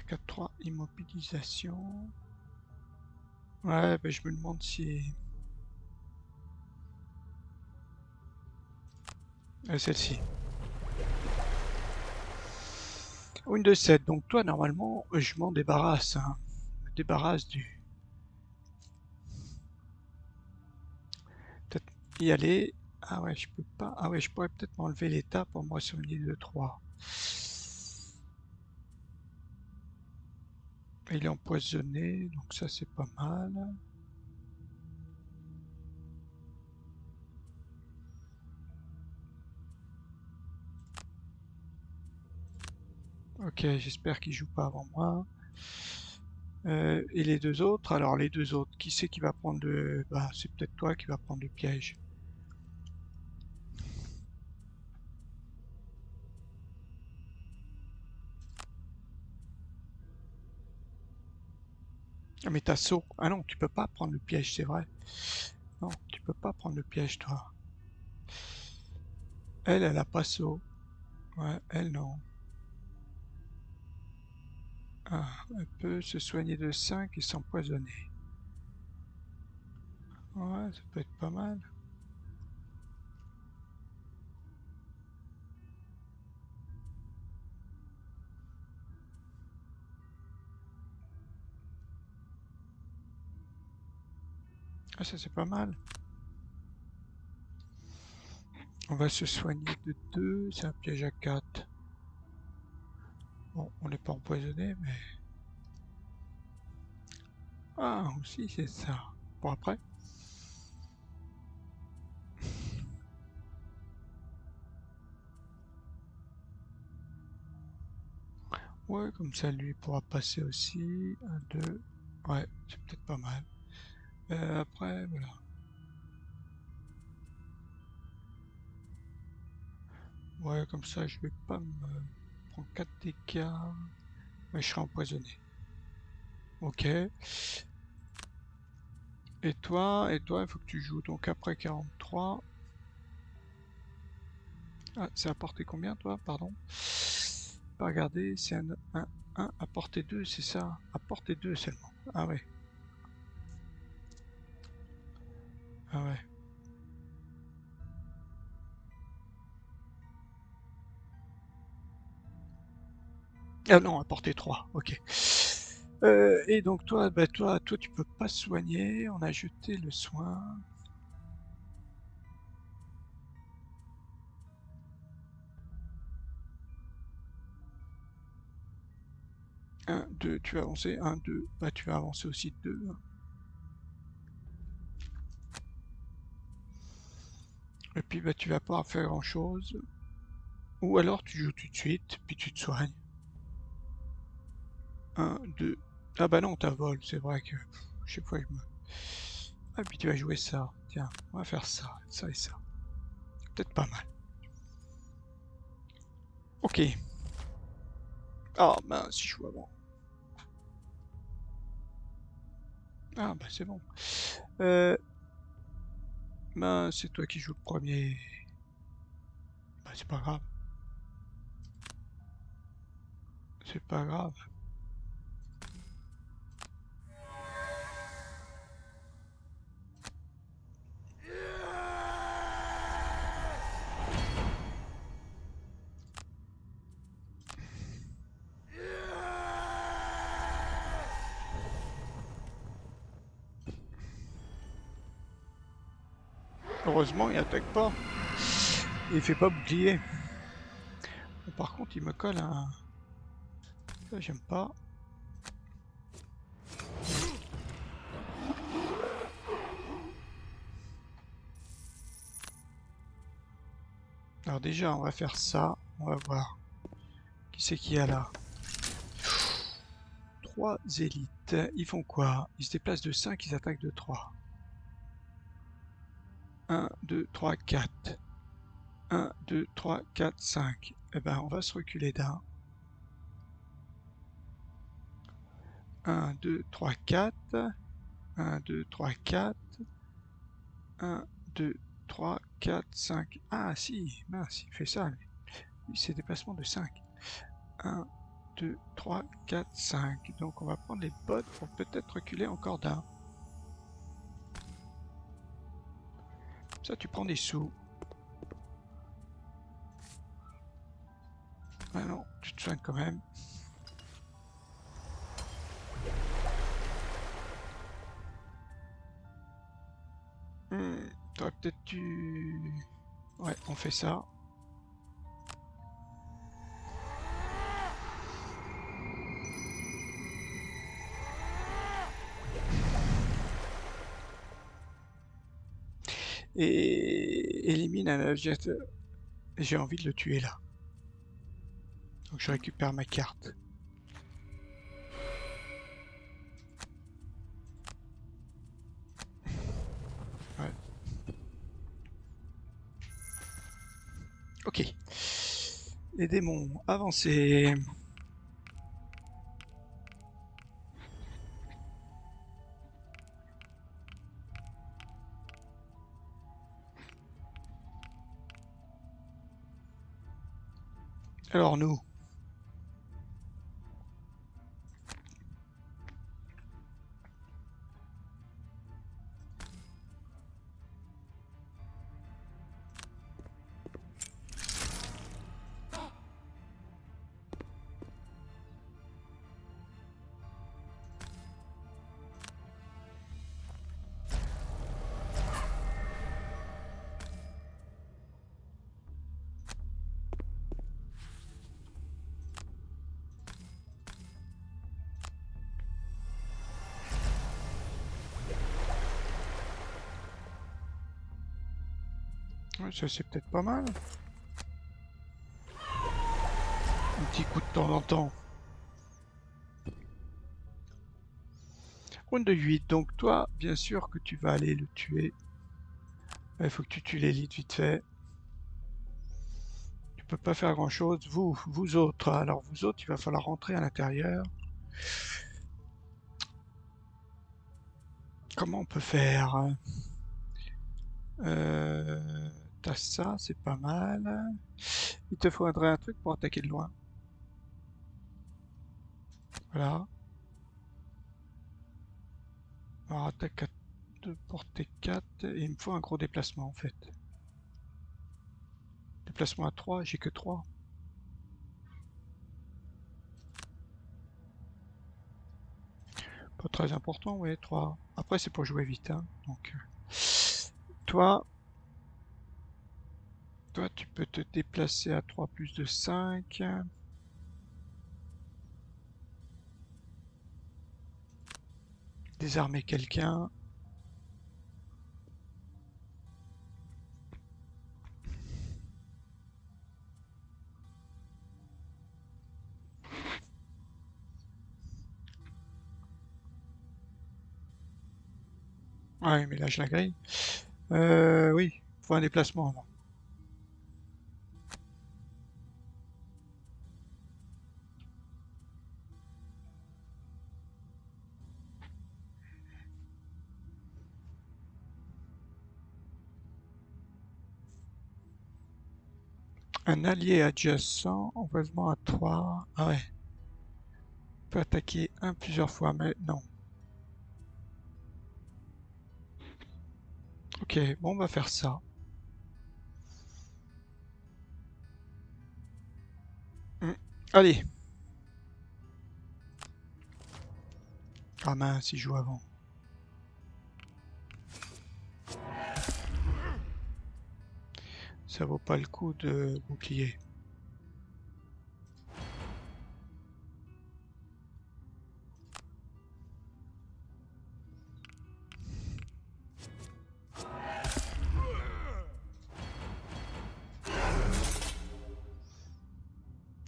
S1: T'as 4-3, immobilisation. Ouais, bah je me demande si... celle-ci. Une de 7. Donc toi, normalement, je m'en débarrasse. Hein. Je me débarrasse du... Peut-être y aller. Ah ouais, je peux pas. Ah ouais, je pourrais peut-être m'enlever l'état pour moi soigner de 3. Il est empoisonné, donc ça c'est pas mal. Ok, j'espère qu'il joue pas avant moi. Et les deux autres, alors les deux autres, qui c'est qui va prendre le... Bah c'est peut-être toi qui va prendre le piège. Ah mais t'as saut. Ah non, tu peux pas prendre le piège, c'est vrai. Non, tu peux pas prendre le piège, toi. Elle a pas saut. Ouais, elle non. Ah, elle peut se soigner de 5 et s'empoisonner. Ouais, ça peut être pas mal. Ah, ça c'est pas mal. On va se soigner de 2, c'est un piège à 4. Bon, on n'est pas empoisonné, mais... Ah, aussi c'est ça. Bon, après... Ouais, comme ça, lui pourra passer aussi. Un, 2... Ouais, c'est peut-être pas mal. Après, voilà. Ouais, comme ça, je vais pas me prendre 4 dégâts. Mais je serai empoisonné. Ok. Et toi, il faut que tu joues. Donc après 43. Ah, c'est à portée combien, toi? Pardon. Pas regarder, c'est un à portée 2, c'est ça? À portée 2 seulement. Ah ouais. Ah ouais. Ah non, à portée 3. Ok. Et donc toi, bah toi, tu peux pas soigner. On a jeté le soin. Un, 2, tu vas avancer. Un, 2. Bah tu vas avancer aussi de 2. Et puis bah tu vas pas faire grand chose. Ou alors tu joues tout de suite, puis tu te soignes. Un, 2. Ah bah non, t'as vol, c'est vrai que chaque fois je me... Ah puis tu vas jouer ça. Tiens, on va faire ça, ça et ça. Peut-être pas mal. Ok. Ah mince, si je joue avant. Ah bah c'est bon. Euh, mince, c'est toi qui joues le premier. Bah c'est pas grave. C'est pas grave. Heureusement, il attaque pas. Il fait pas bouclier. Bon, par contre, il me colle un... Ça, j'aime pas. Alors déjà, on va faire ça. On va voir. Qui c'est qu'il y a là? 3 élites. Ils font quoi? Ils se déplacent de 5, ils attaquent de 3. 1, 2, 3, 4. 1, 2, 3, 4, 5. Eh ben, on va se reculer d'un. 1, 2, 3, 4. 1, 2, 3, 4. 1, 2, 3, 4, 5. Ah si, mince, il fait ça, lui. C'est déplacement de 5. 1, 2, 3, 4, 5. Donc on va prendre les bottes pour peut-être reculer encore d'un. Ça, tu prends des sous. Ah non, tu te soignes quand même. T'aurais peut-être dû... Ouais, on fait ça. Et élimine un objet. J'ai envie de le tuer là. Donc je récupère ma carte. Ouais. Ok. Les démons, avancez. Alors nous, ouais, ça c'est peut-être pas mal. Un petit coup de temps en temps. Round de 8, donc toi, bien sûr que tu vas aller le tuer. Il faut que tu tues l'élite vite fait. Tu peux pas faire grand chose. Vous autres, alors vous autres, il va falloir rentrer à l'intérieur. Comment on peut faire? T'as ça, c'est pas mal. Il te faudrait un truc pour attaquer de loin. Voilà. Alors attaque à 2 portée 4. Et il me faut un gros déplacement en fait. Déplacement à 3, j'ai que 3. Pas très important, ouais, 3. Après c'est pour jouer vite, hein. Donc toi, toi tu peux te déplacer à 3 plus de 5. Désarmer quelqu'un. Ouais, mais là je la grille. Oui, faut un déplacement avant. Un allié adjacent, envoisement à 3. Ah ouais. Peut attaquer un plusieurs fois, mais non. Ok, bon, on va faire ça. Allez. Ah mince, il joue avant. Ça vaut pas le coup de bouclier.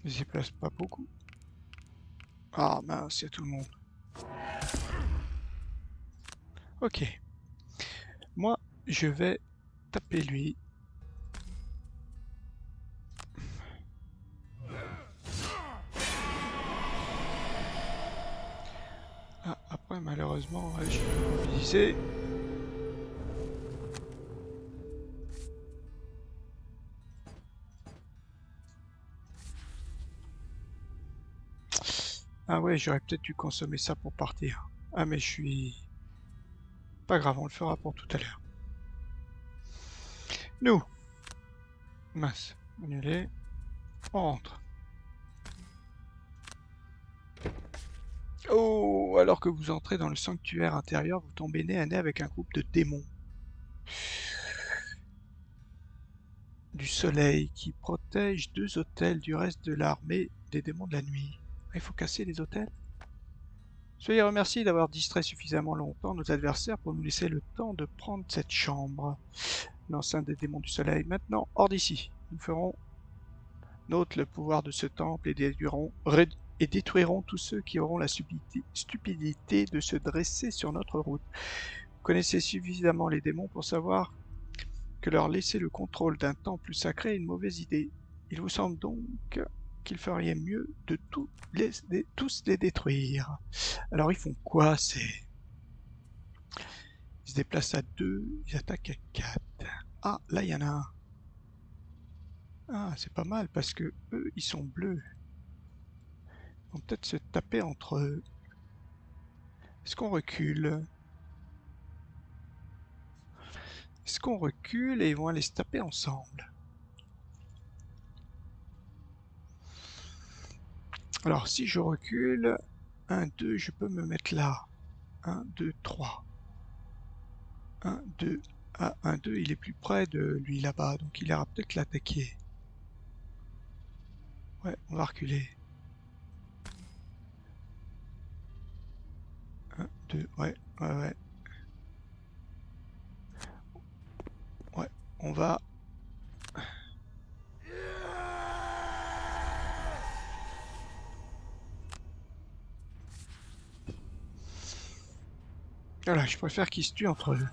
S1: Il s'y place pas beaucoup. Ah mince, il y a tout le monde. Ok. Moi, je vais taper lui. Ah, après, malheureusement, je vais mobiliser. Ah ouais, j'aurais peut-être dû consommer ça pour partir. Ah mais je suis... Pas grave, on le fera pour tout à l'heure. Nous. Mince. Annulé. On rentre. Oh, alors que vous entrez dans le sanctuaire intérieur, vous tombez nez à nez avec un groupe de démons du soleil qui protègent 2 hôtels du reste de l'armée des démons de la nuit. Il faut casser les hôtels. Soyez remerciés d'avoir distrait suffisamment longtemps nos adversaires pour nous laisser le temps de prendre cette chambre. L'enceinte des démons du soleil. Maintenant, hors d'ici. Nous ferons nôtre le pouvoir de ce temple et détruiront tous ceux qui auront la stupidité de se dresser sur notre route. Vous connaissez suffisamment les démons pour savoir que leur laisser le contrôle d'un temple sacré est une mauvaise idée. Il vous semble donc qu'il ferait mieux de tous les détruire. Alors ils font quoi? Ils se déplacent à 2, ils attaquent à 4. Ah, là il y en a un. Ah, c'est pas mal parce que eux, ils sont bleus. Ils vont peut-être se taper entre eux. Est-ce qu'on recule? Est-ce qu'on recule et ils vont aller se taper ensemble? Alors, si je recule, 1, 2, je peux me mettre là. 1, 2, 3. 1, 2. Ah, 1, 2, il est plus près de lui là-bas, donc il ira peut-être l'attaquer. Ouais, on va reculer. 1, 2, ouais, ouais, ouais. Ouais, on va... Voilà, je préfère qu'ils se tuent entre eux.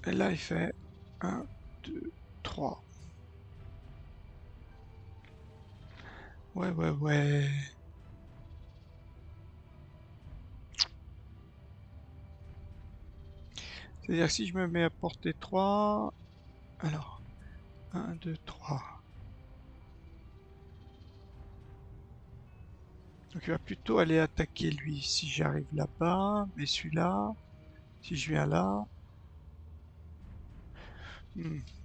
S1: Et là, il fait 1, 2, 3. Ouais, ouais, ouais. C'est-à-dire que si je me mets à portée 3... Alors, 1, 2, 3. Donc il va plutôt aller attaquer lui si j'arrive là-bas, mais celui-là, si je viens là...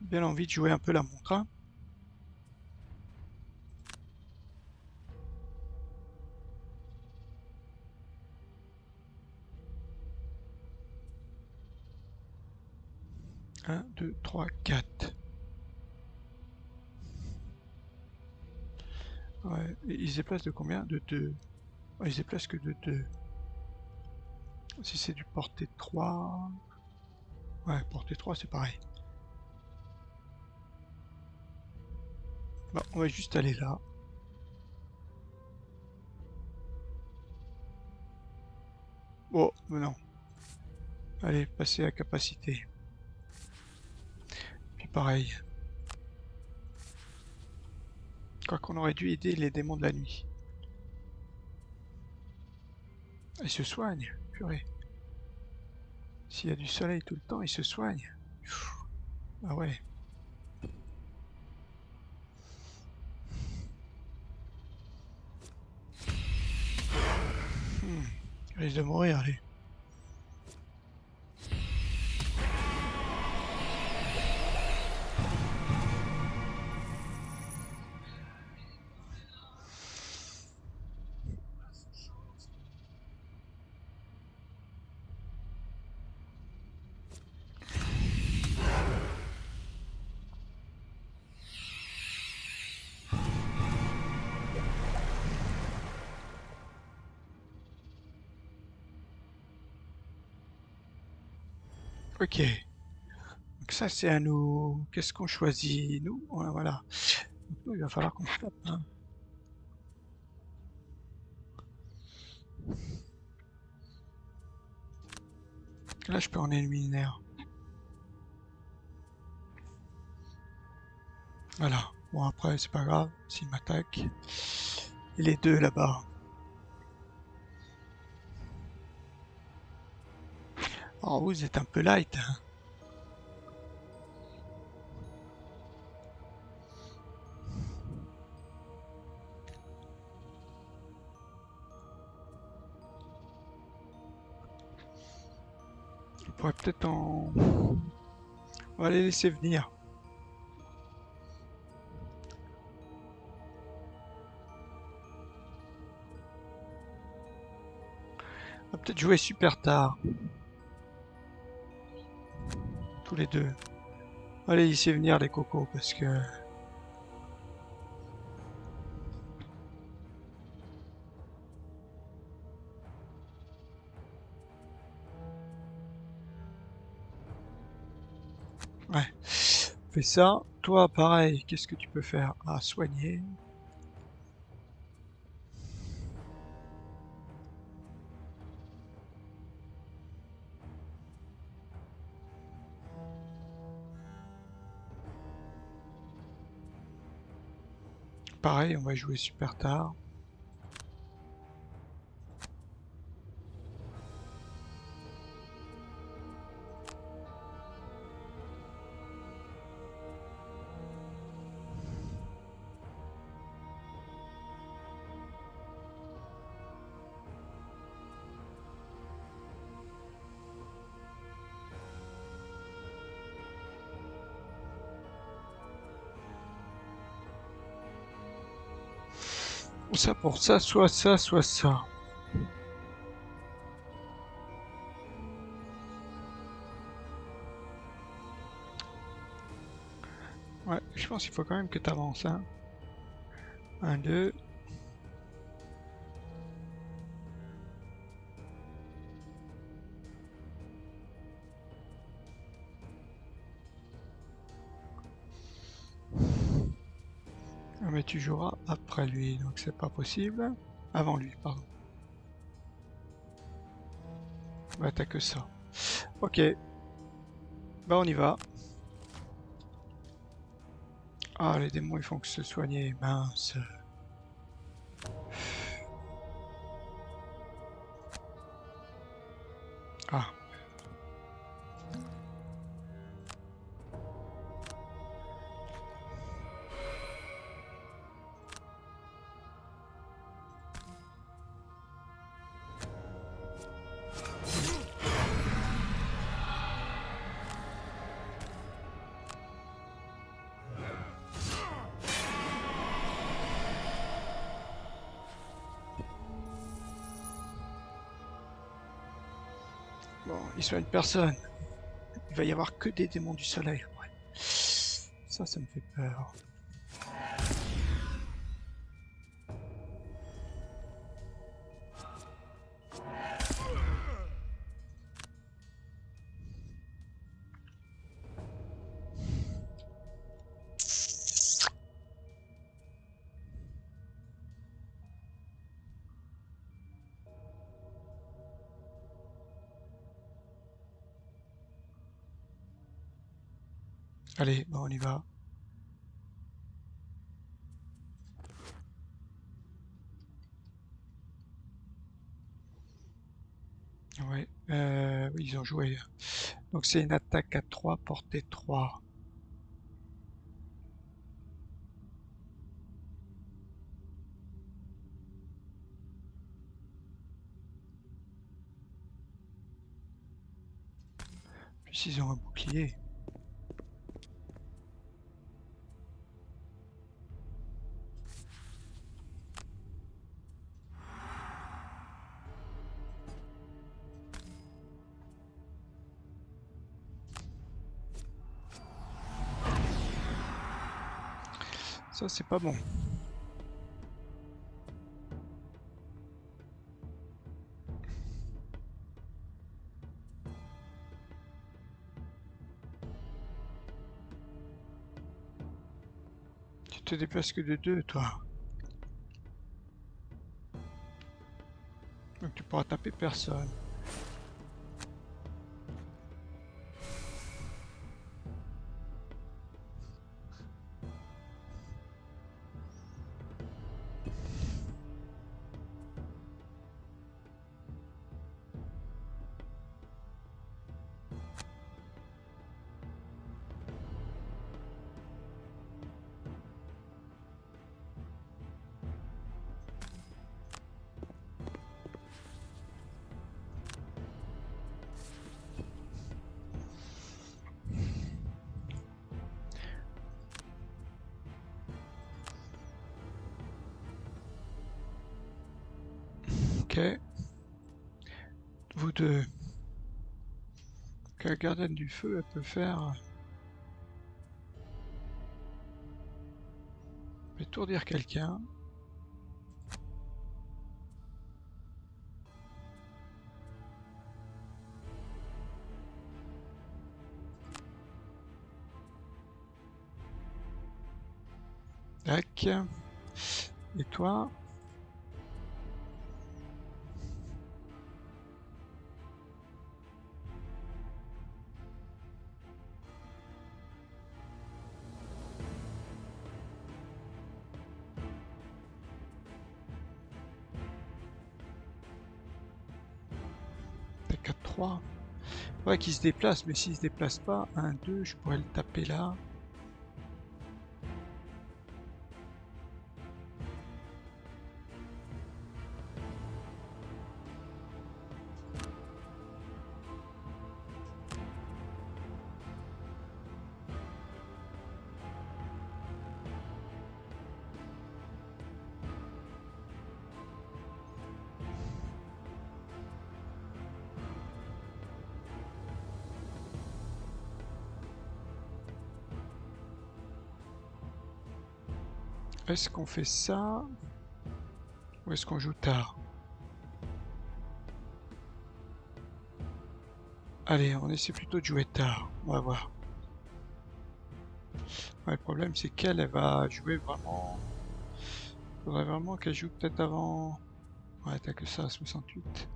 S1: bien envie de jouer un peu la montre, hein. 1, 2, 3, 4. Ouais, et il se déplace de combien? De 2. Ouais, il se déplace que de 2. Si c'est du portée 3... Ouais, portée 3, c'est pareil. Bon, on va juste aller là. Oh, mais non. Allez, passer à capacité. Puis pareil. Quoi qu'on aurait dû aider les démons de la nuit. Ils se soignent, purée. S'il y a du soleil tout le temps, ils se soignent. Ah ouais. Il risque de mourir, allez. Ok. Donc ça, c'est à nous. Qu'est-ce qu'on choisit? Nous, voilà. Donc nous, il va falloir qu'on tape, hein. Là, je peux en éliminer un. Voilà. Bon, après, c'est pas grave s'il m'attaque. Et les deux là-bas. Oh, vous êtes un peu light, hein. On pourrait peut-être en... On va les laisser venir. On va peut-être jouer super tard. Tous les deux. Allez, laissez venir les cocos parce que... Ouais. Fais ça. Toi, pareil, qu'est-ce que tu peux faire? Ah, soigner. Pareil, on va jouer super tard. Ça pour ça, soit ça, soit ça. Ouais, je pense qu'il faut quand même que tu avances. Hein. 1, 2. Ah, mais tu joueras après lui, donc c'est pas possible. Avant lui, pardon. Ouais, t'as que ça. Ok, bah on y va. Ah, les démons, ils font que se soigner. Mince. Ah, bon, il soigne personne. Il va y avoir que des démons du soleil. Ouais. Ça me fait peur. Allez, bon, on y va. Ouais, oui, ils ont joué. Donc c'est une attaque à 3, portée 3. Puis ils ont un bouclier. Ça, c'est pas bon. Tu te déplaces que de 2, toi. Donc tu pourras taper personne. Ok. Vous deux. Que la gardienne du feu, elle peut faire... étourdir quelqu'un. Tac. Et toi? 4-3. Ouais, qu'il se déplace, mais s'il se déplace pas, 1-2, je pourrais le taper là. Est-ce qu'on fait ça ou est-ce qu'on joue tard? Allez, on essaie plutôt de jouer tard. On va voir. Ouais, le problème, c'est qu'elle, elle va jouer vraiment... Faudrait vraiment qu'elle joue peut-être avant... Ouais, t'as que ça, 68.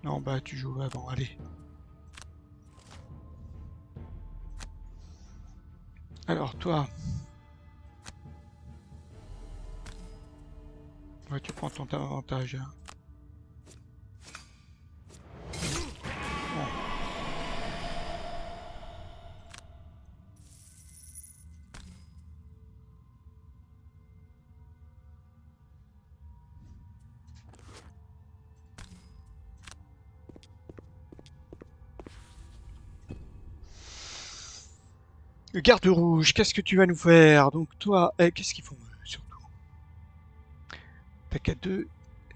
S1: Non, bah tu joues avant, allez. Alors, toi... Ouais, tu prends ton avantage. Hein. Bon. Le garde rouge, qu'est-ce que tu vas nous faire? Donc toi, qu'est-ce qu'ils font surtout? Attaque à 2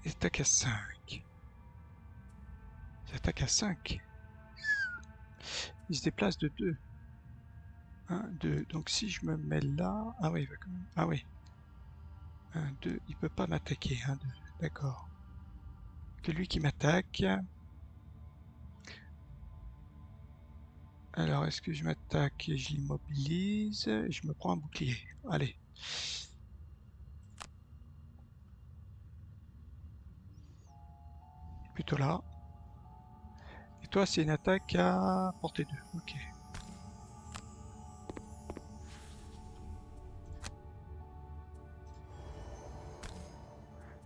S1: et attaque à 5. Ils attaquent à 5. Ils se déplacent de 2. 1, 2. Donc si je me mets là... Ah oui, il va quand même... Ah oui. 1, 2. Il peut pas m'attaquer. 1, 2. D'accord. C'est lui qui m'attaque. Alors, est-ce que je m'attaque et je l'immobilise? Je me prends un bouclier. Allez. Plutôt là. Et toi, c'est une attaque à portée 2. Ok.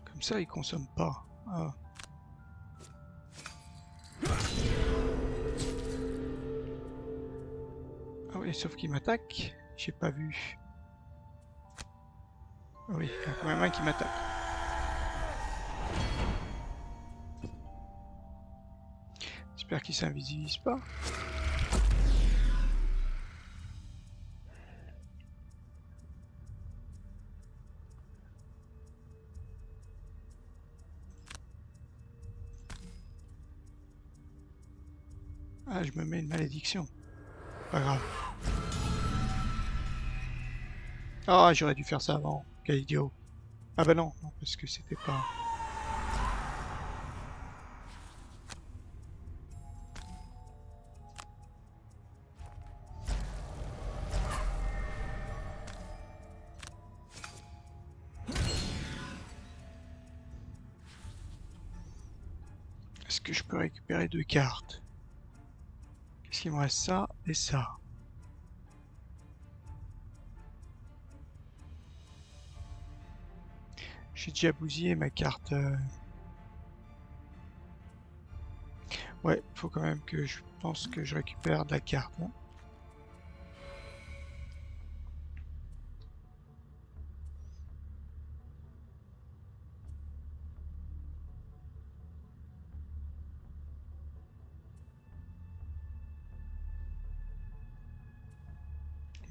S1: Comme ça, il consomme pas. Ah. Ah oui, sauf qu'il m'attaque. J'ai pas vu. Ah oui, il y a quand même un qui m'attaque. J'espère qu'il s'invisibilise pas. Ah, je me mets une malédiction. Pas grave. Ah, j'aurais dû faire ça avant. Quel idiot. Ah bah non, non parce que c'était pas... Est-ce que je peux récupérer 2 cartes? Qu'est-ce qu'il me reste? Ça et ça. J'ai déjà bousillé ma carte. Ouais, faut quand même que je pense que je récupère de la carte. Hein.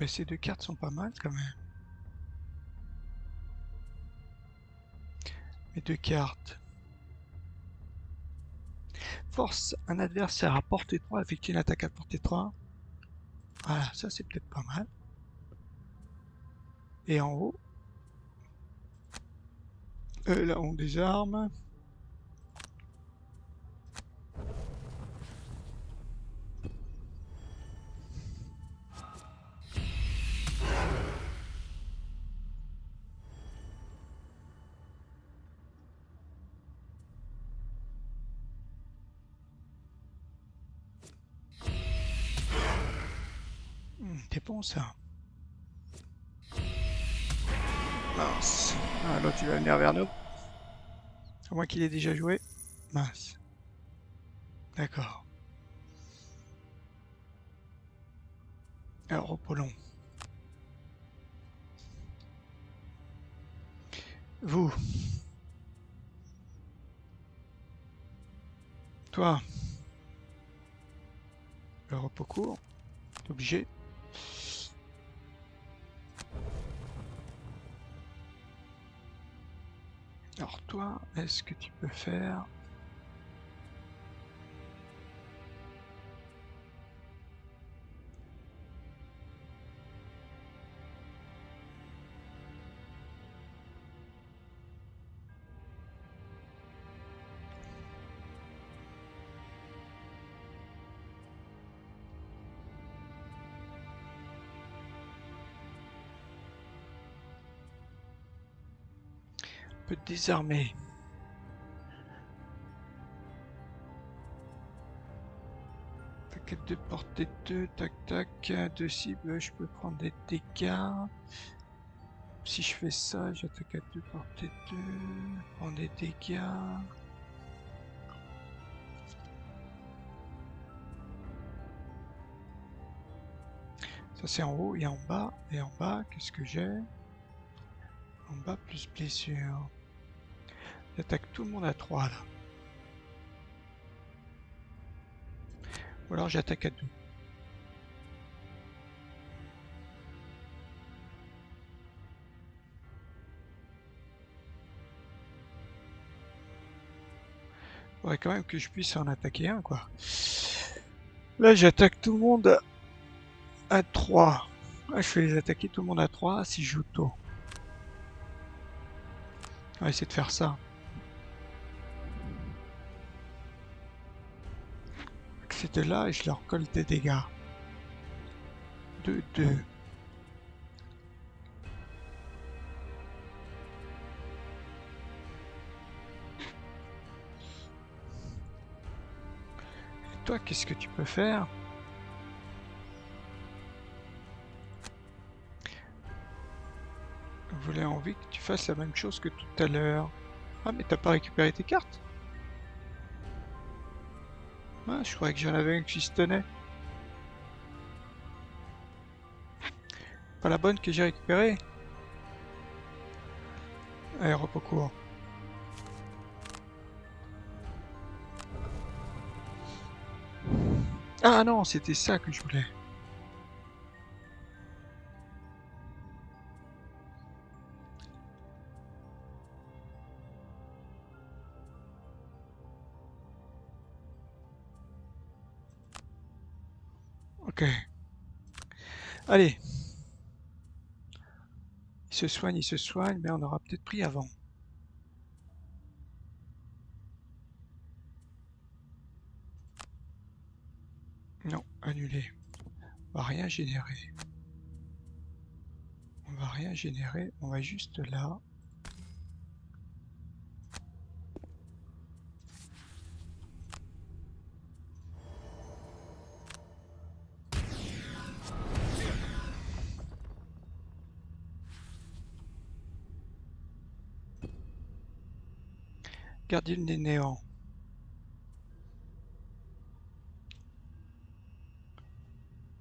S1: Mais ces 2 cartes sont pas mal quand même. Mes 2 cartes. Force un adversaire à portée 3, effectue une attaque à portée 3. Voilà, ça c'est peut-être pas mal. Et en haut, là on désarme. C'est bon ça. Mince. Ah, l'autre il va venir vers nous. À moins qu'il ait déjà joué. Mince. D'accord. Alors, Apollon. Vous. Toi. Le repos court. T'es obligé. Alors toi, est-ce que tu peux faire... On peut te désarmer. T'inquiète de portée 2, tac tac, 2 cibles, je peux prendre des dégâts. Si je fais ça, j'attaque à 2 portée 2, prendre des dégâts. Ça c'est en haut et en bas. Et en bas, qu'est-ce que j'ai? En bas, plus blessure. J'attaque tout le monde à 3 là. Ou alors j'attaque à 2. Faudrait quand même que je puisse en attaquer un, quoi. Là, j'attaque tout le monde à 3. Ah, je fais les attaquer tout le monde à 3 si je joue tôt. On va essayer de faire ça. C'était là et je leur colle des dégâts. 2, 2. Et toi, qu'est-ce que tu peux faire? Je voulais envie que tu fasses la même chose que tout à l'heure. Ah, mais t'as pas récupéré tes cartes? Ah, je croyais que j'en avais une qui se tenait. Pas la bonne que j'ai récupérée? Allez, repos court. Ah non, c'était ça que je voulais. Ok. Allez. Il se soigne, mais on aura peut-être pris avant. Non, annulé. On va rien générer. On va rien générer, on va juste là. Gardien des néants.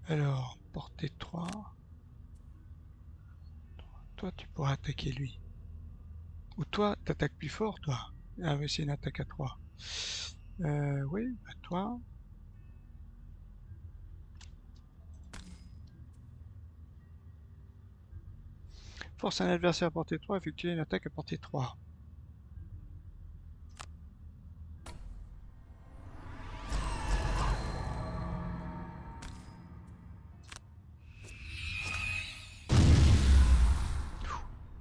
S1: Alors, portée 3. Toi, tu pourras attaquer lui. Ou toi, t'attaques plus fort, toi. Ah, mais c'est une attaque à 3. Oui, bah toi. Force un adversaire à portée 3, effectuer une attaque à portée 3.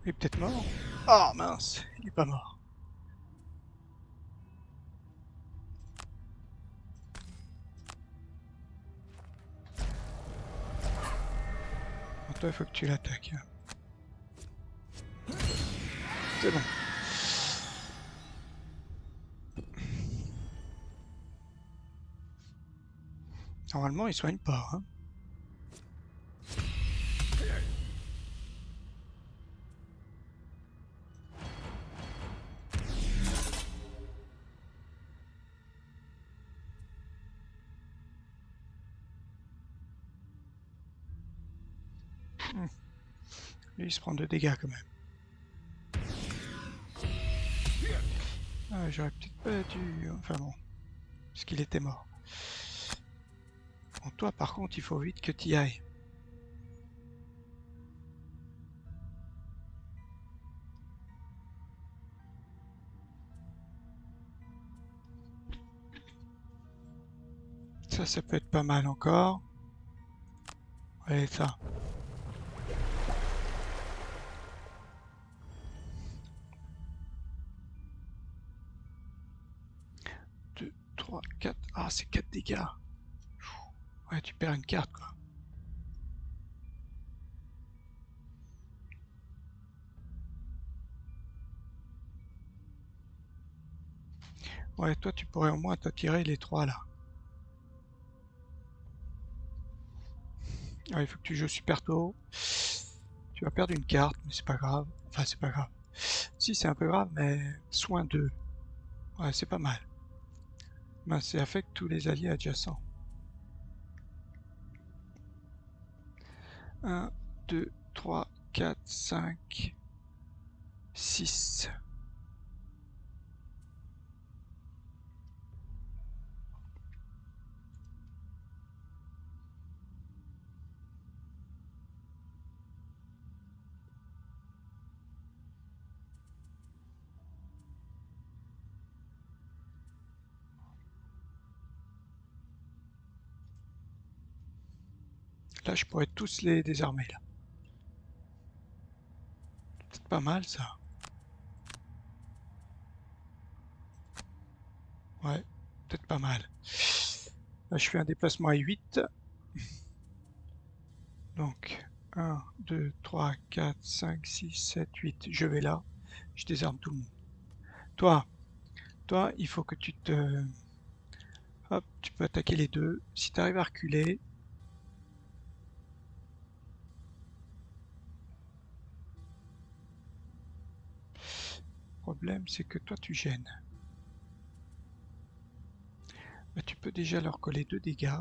S1: Il est peut-être mort. Oh mince, il est pas mort. Bon, toi, il faut que tu l'attaques. C'est bon. Normalement, il soigne pas. Hein. Lui, il se prend 2 dégâts quand même. Ah, j'aurais peut-être pas dû... Enfin bon, parce qu'il était mort. Bon, toi, par contre, il faut vite que tu y ailles. Ça peut être pas mal encore. Allez, ça. 2, 3, 4. Ah, c'est 4 dégâts. Ouais, tu perds une carte, quoi. Ouais, toi, tu pourrais au moins t'attirer les 3 là. Ah, il faut que tu joues super tôt. Tu vas perdre une carte, mais c'est pas grave. Enfin, c'est pas grave. Si, c'est un peu grave, mais soin 2. Ouais, c'est pas mal. Ben, c'est affecte tous les alliés adjacents. 1, 2, 3, 4, 5, 6. Là, je pourrais tous les désarmer, là. C'est pas mal, ça. Ouais, peut-être pas mal. Là, je fais un déplacement à 8. Donc, 1, 2, 3, 4, 5, 6, 7, 8. Je vais là. Je désarme tout le monde. Toi, toi, il faut que tu te... Hop, tu peux attaquer les deux. Si tu arrives à reculer... Le problème, c'est que toi, tu gênes. Bah, tu peux déjà leur coller 2 dégâts.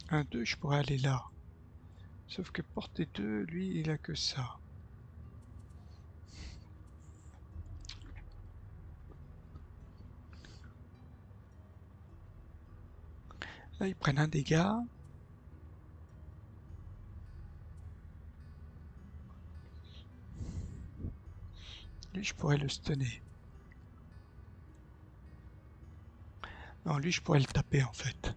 S1: Un 2, je pourrais aller là. Sauf que portée 2, lui, il a que ça. Là, ils prennent un dégât. Lui, je pourrais le stunner. Non, lui, je pourrais le taper, en fait.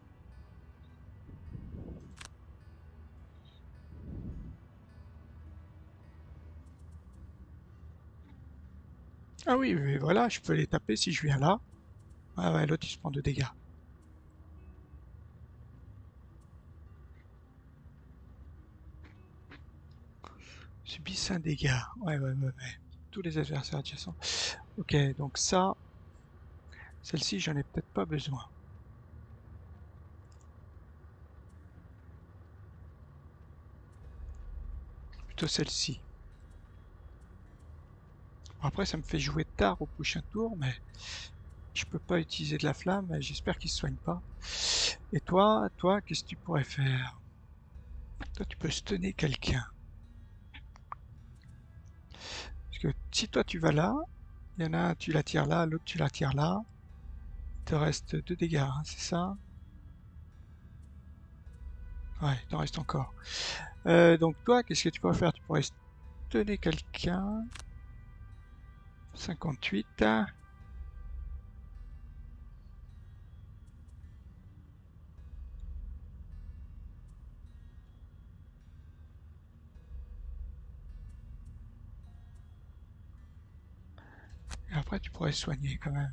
S1: Ah oui, mais voilà, je peux les taper si je viens là. Ah ouais, l'autre, il se prend 2 dégâts. Subissent un dégât. Ouais. Tous les adversaires adjacents. Ok, donc ça, celle-ci, j'en ai peut-être pas besoin. Plutôt celle-ci. Après, ça me fait jouer tard au prochain tour, mais je peux pas utiliser de la flamme. J'espère qu'il se soigne pas. Et toi, qu'est-ce que tu pourrais faire? Toi, tu peux stunner quelqu'un. Parce que si toi, tu vas là, il y en a un, tu l'attires là, l'autre, tu l'attires là. Il te reste 2 dégâts, hein, c'est ça? Ouais, il t'en reste encore. Donc toi, qu'est-ce que tu pourrais faire? Tu pourrais stunner quelqu'un. 58. Et après, tu pourrais soigner quand même.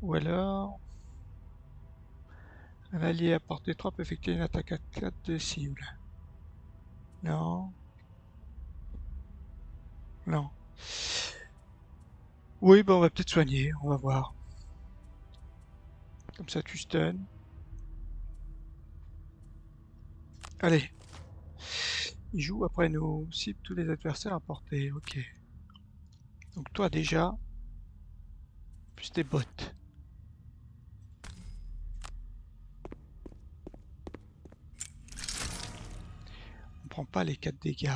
S1: Ou alors, un allié à portée 3 peut effectuer une attaque à 4 de cible. Non, non. Oui, bah on va peut-être soigner, on va voir. Comme ça, tu stun. Allez, Il joue après nous. Cible tous les adversaires à portée. Ok. Donc toi déjà, plus tes bottes. On prend pas les 4 dégâts.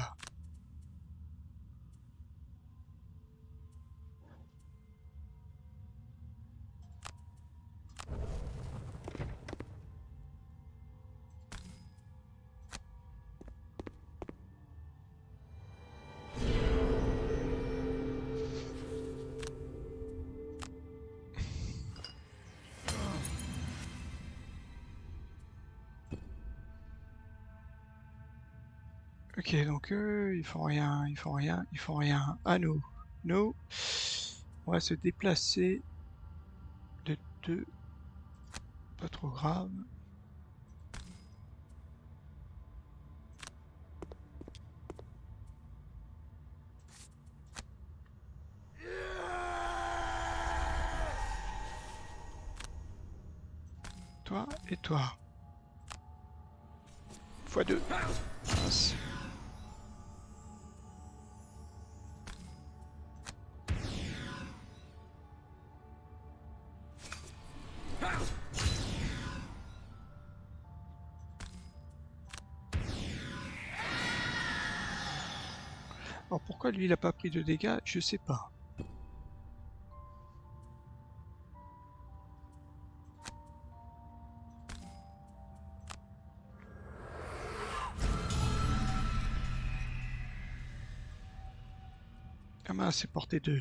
S1: Ok, donc eux, ils font rien, ils font rien, ils font rien. À nous. Nous, on va se déplacer de 2. Pas trop grave. Toi et toi. Fois 2. Mince. Alors pourquoi lui il a pas pris de dégâts, je sais pas. Ah mince, c'est porté 2.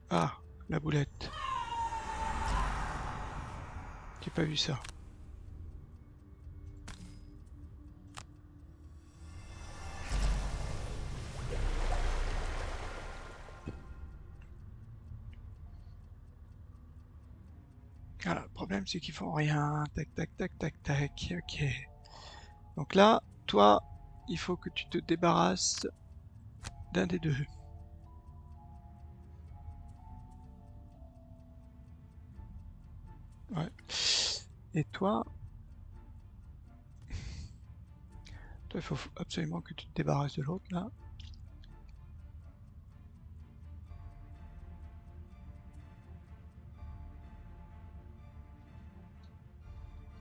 S1: Ah, la boulette. J'ai pas vu ça. Voilà, le problème c'est qu'ils font rien. Tac, tac, tac, tac, tac. Ok. Donc là, toi, il faut que tu te débarrasses d'un des deux. Ouais. Et toi, il faut absolument que tu te débarrasses de l'autre là.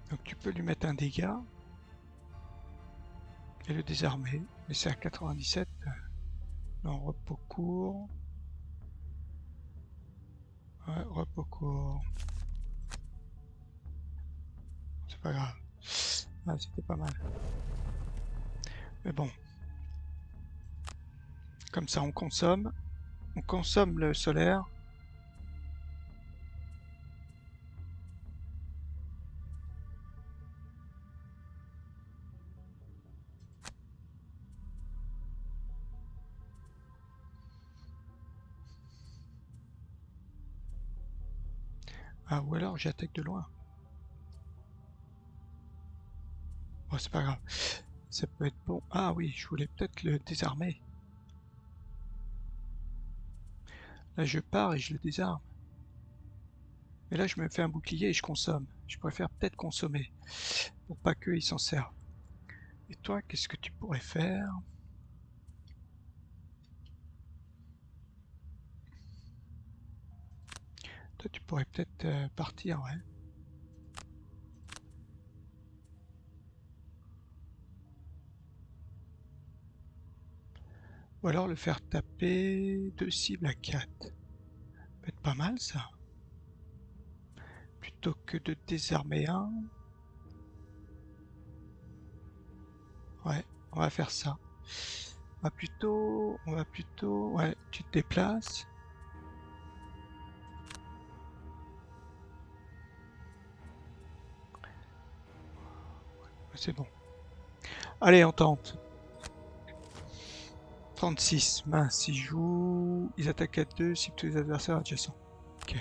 S1: Donc tu peux lui mettre un dégât et le désarmer. Mais c'est à 97. Non, repos court. Ouais, repos court. C'est pas grave. Ah, c'était pas mal. Mais bon, comme ça on consomme. On consomme le solaire. Ah, ou alors j'attaque de loin. Bon, c'est pas grave. Ça peut être bon. Ah oui, je voulais peut-être le désarmer. Là, je pars et je le désarme. Mais là, je me fais un bouclier et je consomme. Je préfère peut-être consommer pour pas qu'il s'en serve. Et toi, qu'est-ce que tu pourrais faire? Toi, tu pourrais peut-être partir, ouais. Ou alors le faire taper 2 cibles à 4. Ça peut être pas mal, ça. Plutôt que de désarmer un. Ouais, on va faire ça. Ouais, tu te déplaces. C'est bon. Allez, on tente. 36, mince, ils jouent. Ils attaquent à 2, ciblent tous les adversaires adjacents. Ok.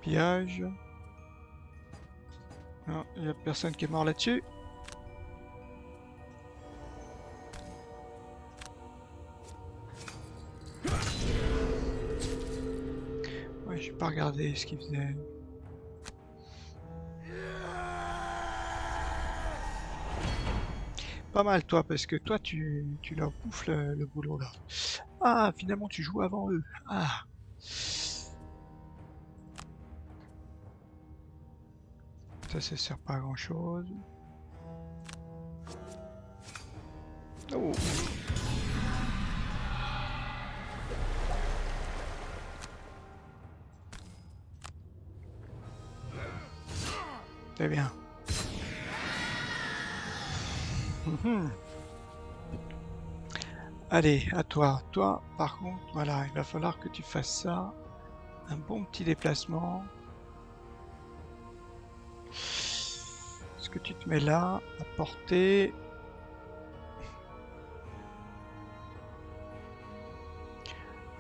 S1: Pillage. Non, il n'y a personne qui est mort là-dessus. regarder ce qu'il faisait. Pas mal toi, parce que toi tu leur bouffes le boulot là. Ah, finalement tu joues avant eux. Ah. Ça sert pas à grand chose. Oh. Très bien. Allez, à toi. Toi, par contre, voilà, il va falloir que tu fasses ça. Un bon petit déplacement. Ce que tu te mets là, à portée.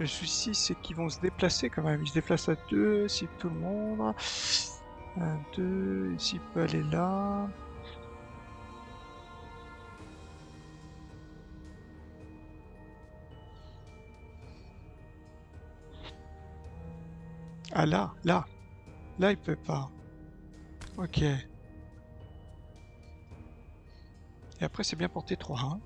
S1: Le souci, c'est qu'ils vont se déplacer quand même. Ils se déplacent à deux, si tout le monde. Un, deux, ici peut aller là. Ah là, là. Là, il peut pas. Ok. Et après, c'est bien porté 3, hein.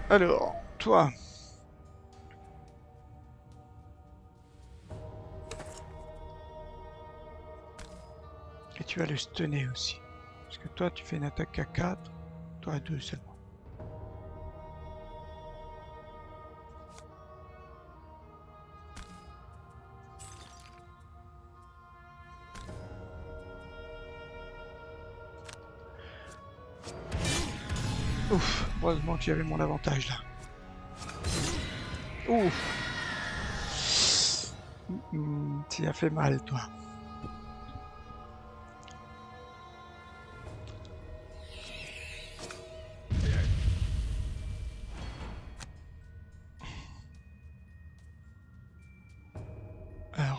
S1: Alors, toi. Et tu vas le stunner aussi. Parce que toi, tu fais une attaque à 4. Toi à 2 seulement. Ouf, heureusement que j'avais mon avantage là. Ouf. Tu as fait mal, toi.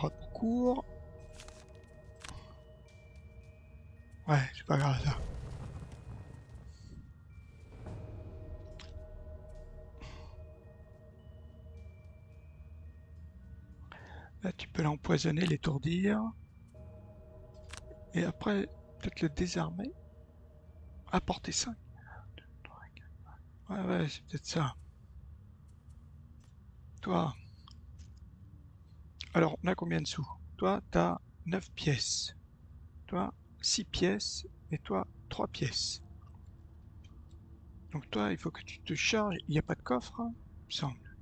S1: Recours. Ouais, c'est pas grave ça. Là, tu peux l'empoisonner, l'étourdir. Et après, peut-être le désarmer. Apporter 5. Ouais, ouais, c'est peut-être ça. Toi. Alors, on a combien de sous? Toi, t'as 9 pièces. Toi, 6 pièces. Et toi, 3 pièces. Donc toi, il faut que tu te charges. Il n'y a pas de coffre, hein, il me semble.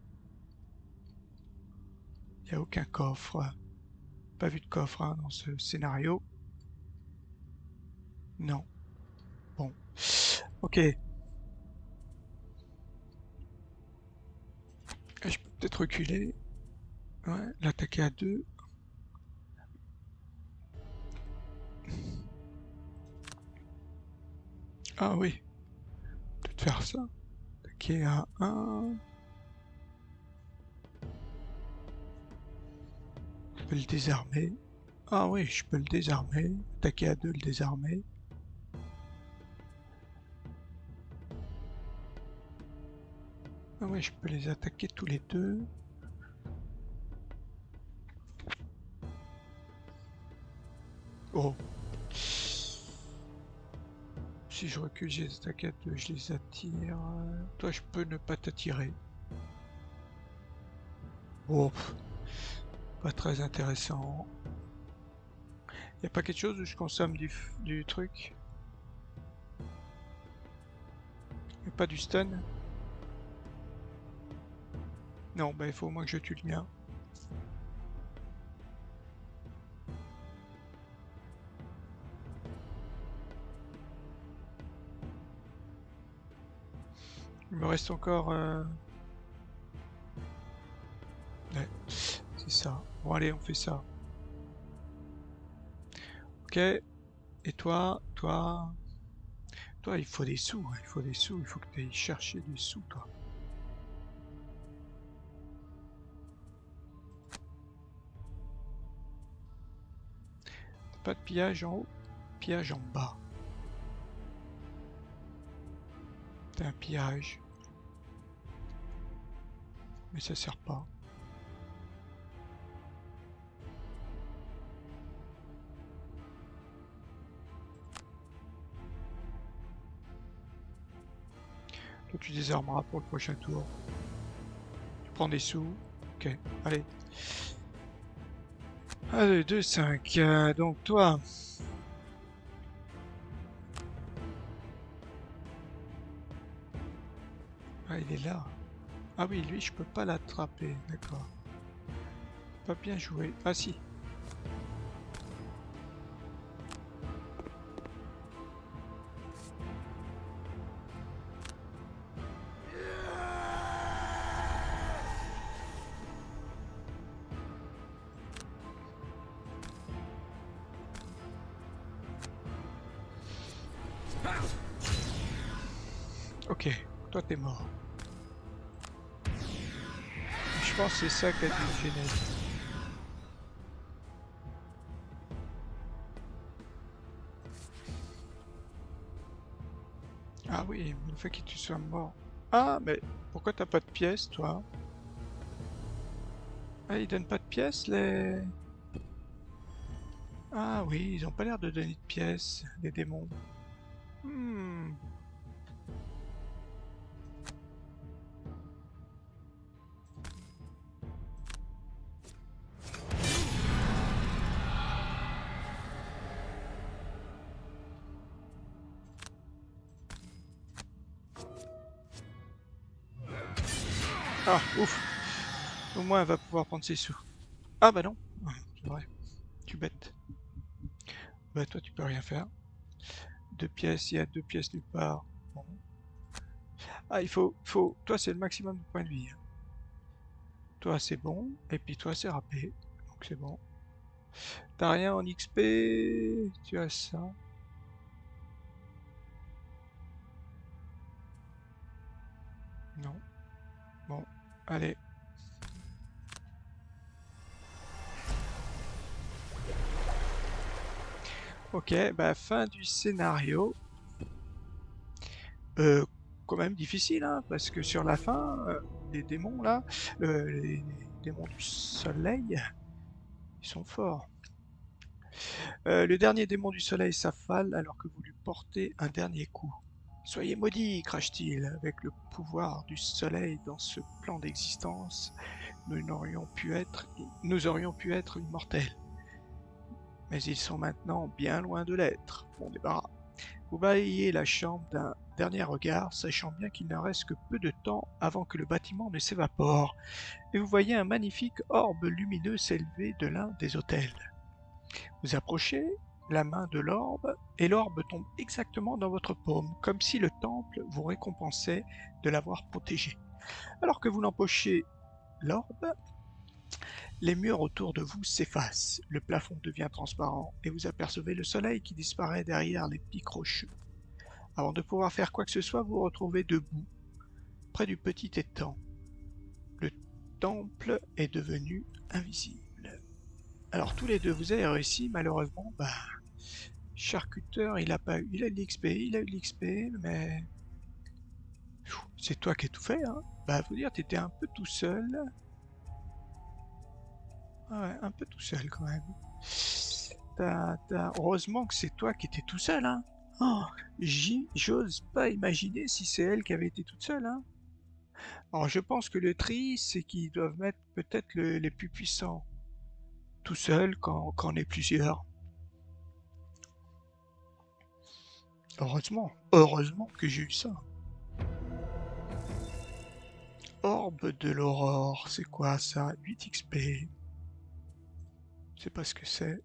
S1: Il n'y a aucun coffre. Pas vu de coffre hein, dans ce scénario. Non. Bon. Ok. Je peux peut-être reculer. Ouais, l'attaquer à 2. Ah oui, peut-être faire ça. Attaquer à 1. Je peux le désarmer. Ah oui, je peux le désarmer. Attaquer à 2, le désarmer. Ah oui, je peux les attaquer tous les deux. Oh. Si je recule, j'ai les attaques à 2, je les attire. Toi, je peux ne pas t'attirer. Oh, pas très intéressant. Y a pas quelque chose où je consomme du truc? Y a pas du stun? Non, bah il faut au moins que je tue le mien. Il me reste encore... Ouais, c'est ça. Bon allez, on fait ça. Ok. Et toi, toi, il faut des sous, hein, il faut des sous, il faut que tu ailles chercher des sous, toi. Pas de pillage en haut, pillage en bas. C'est un pillage. Mais ça sert pas. Toi tu désarmeras pour le prochain tour. Tu prends des sous. Ok, allez. Allez, 2, 5. Donc toi. Ah, il est là. Ah oui, lui, je peux pas l'attraper. D'accord. Pas bien joué. Ah si. Ok, toi t'es mort. Je pense que c'est ça qui a dû le gêner. Ah oui, mais le fait que tu sois mort. Ah, mais pourquoi t'as pas de pièces, toi? Ah, ils donnent pas de pièces, les... Ah oui, ils ont pas l'air de donner de pièces, les démons. Hmm. Ah, ouf. Au moins, elle va pouvoir prendre ses sous. Ah bah non. Ah, c'est vrai. Tu bête. Bah toi, tu peux rien faire. Deux pièces, il y a deux pièces nulle part. Bon. Ah, il faut... Toi, c'est le maximum de points de vie, hein. Toi, c'est bon. Et puis toi, c'est râpé. Donc c'est bon. T'as rien en XP? Tu as ça. Non. Bon. Allez. Ok, bah fin du scénario. Euh, Quand même difficile, hein, parce que sur la fin, les démons là, les démons du soleil, ils sont forts. Le dernier démon du soleil s'affale alors que vous lui portez un dernier coup. Soyez maudits, crache-t-il, avec le pouvoir du soleil dans ce plan d'existence, nous aurions pu être immortels. Mais ils sont maintenant bien loin de l'être. Bon débarras. Vous balayez la chambre d'un dernier regard, sachant bien qu'il ne reste que peu de temps avant que le bâtiment ne s'évapore, et vous voyez un magnifique orbe lumineux s'élever de l'un des autels. Vous approchez la main de l'orbe, et l'orbe tombe exactement dans votre paume, comme si le temple vous récompensait de l'avoir protégé. Alors que vous l'empochez l'orbe, les murs autour de vous s'effacent, le plafond devient transparent, et vous apercevez le soleil qui disparaît derrière les pics rocheux. Avant de pouvoir faire quoi que ce soit, vous vous retrouvez debout, près du petit étang. Le temple est devenu invisible. Alors tous les deux, vous avez réussi, malheureusement, bah, Charcuteur, il a pas eu, il a eu de l'XP, il a eu de l'XP, mais c'est toi qui as tout fait, hein. Bah, faut dire, t'étais un peu tout seul. Ah ouais, un peu tout seul quand même. Heureusement que c'est toi qui étais tout seul, hein. Oh, j'ose pas imaginer si c'est elle qui avait été toute seule, hein. Alors je pense que le tri, c'est qu'ils doivent mettre peut-être les plus puissants tout seuls quand on est plusieurs. Heureusement que j'ai eu ça. Orbe de l'aurore, c'est quoi ça? 8 XP. Je sais pas ce que c'est.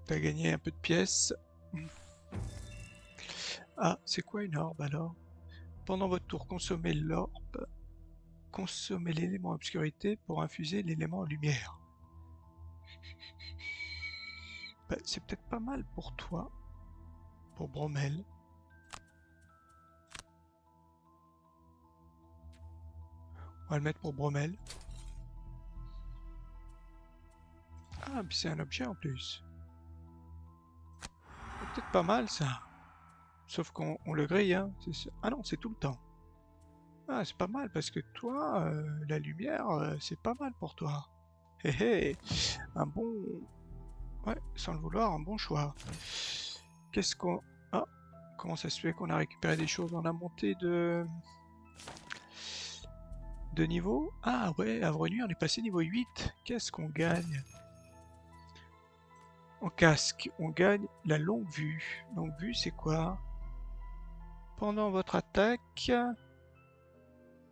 S1: T'as gagné un peu de pièces. Hmm. Ah, c'est quoi une orbe alors? Pendant votre tour, consommez l'orbe. Consommez l'élément obscurité pour infuser l'élément lumière. Bah, c'est peut-être pas mal pour toi, pour Bromel. On va le mettre pour Bromel. Ah, puis c'est un objet en plus. C'est peut-être pas mal ça. Sauf qu'on le grille, hein. Ah non, c'est tout le temps. Ah, c'est pas mal parce que toi, la lumière, c'est pas mal pour toi. Hé hé, un bon... Ouais, sans le vouloir, un bon choix. Qu'est-ce qu'on... Ah, comment ça se fait qu'on a récupéré des choses? On a monté de niveau? Ah ouais, à Vrenu, on est passé niveau 8. Qu'est-ce qu'on gagne? En casque, on gagne la longue vue. Longue vue, c'est quoi? Pendant votre attaque,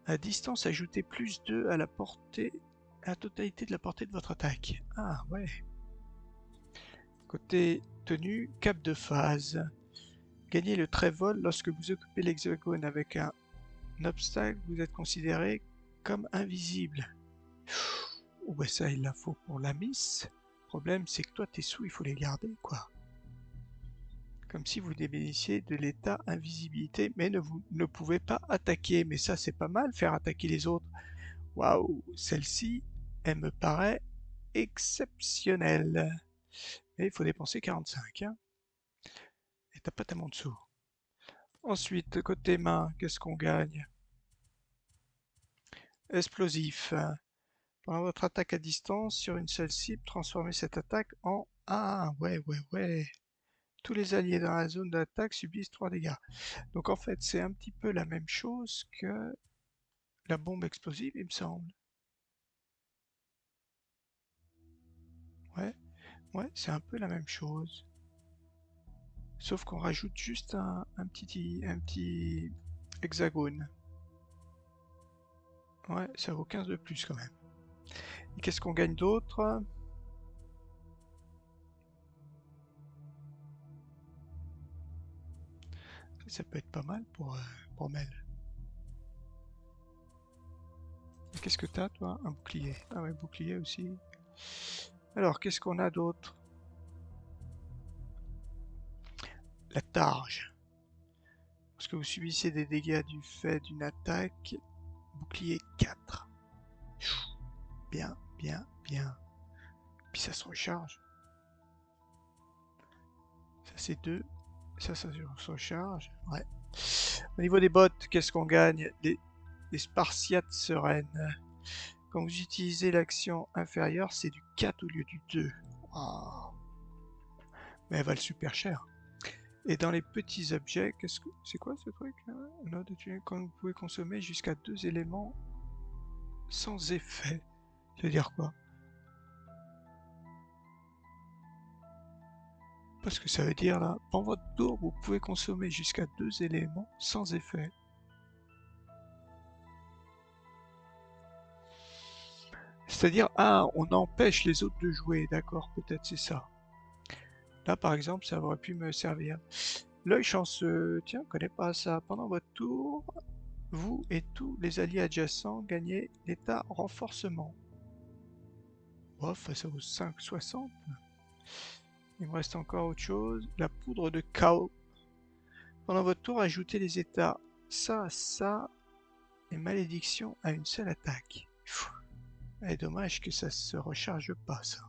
S1: à distance, ajoutez plus 2 à la portée, à la totalité de la portée de votre attaque. Ah ouais. Côté tenue, cap de phase. Gagnez le trait-vol lorsque vous occupez l'hexagone avec un obstacle, vous êtes considéré comme invisible. Oh bah ça, il la faut pour la miss. Le problème, c'est que toi, tes sous, il faut les garder, quoi. Comme si vous bénéficiez de l'état invisibilité, mais vous ne pouvez pas attaquer. Mais ça, c'est pas mal, faire attaquer les autres. Waouh, celle-ci, elle me paraît exceptionnelle. Mais il faut dépenser 45, hein. Et t'as pas tellement de sous. Ensuite, côté main, qu'est-ce qu'on gagne? Explosif. Pendant votre attaque à distance sur une seule cible, transformez cette attaque en... Ah, ouais, ouais, ouais. Tous les alliés dans la zone d'attaque subissent 3 dégâts. Donc en fait, c'est un petit peu la même chose que la bombe explosive, il me semble. Ouais, ouais, c'est un peu la même chose. Sauf qu'on rajoute juste un petit hexagone. Ouais, ça vaut 15 de plus quand même. Et qu'est-ce qu'on gagne d'autre? Ça peut être pas mal pour Mel. Qu'est-ce que t'as, toi? Un bouclier. Ah ouais, bouclier aussi. Alors, qu'est-ce qu'on a d'autre? La targe. Parce que vous subissez des dégâts du fait d'une attaque. Bouclier 4. Bien, bien, bien. Puis ça se recharge. Ça c'est 2. Ça se recharge. Ouais. Au niveau des bottes, qu'est-ce qu'on gagne? Les Spartiates sereines. Quand vous utilisez l'action inférieure, c'est du 4 au lieu du 2. Wow. Mais elle valent super cher. Et dans les petits objets, c'est quoi ce truc là? Quand vous pouvez consommer jusqu'à 2 éléments sans effet. Ça veut dire quoi? Parce que ça veut dire là, pendant votre tour, vous pouvez consommer jusqu'à 2 éléments sans effet. C'est-à-dire, ah, on empêche les autres de jouer, d'accord, peut-être c'est ça. Là, par exemple, ça aurait pu me servir. L'œil chanceux, tiens, on connaît pas ça. Pendant votre tour, vous et tous les alliés adjacents gagnez l'état renforcement. Bof, ça vaut 5,60. Il me reste encore autre chose. La poudre de chaos. Pendant votre tour, ajoutez les états ça et malédiction à une seule attaque. Et dommage que ça se recharge pas, ça.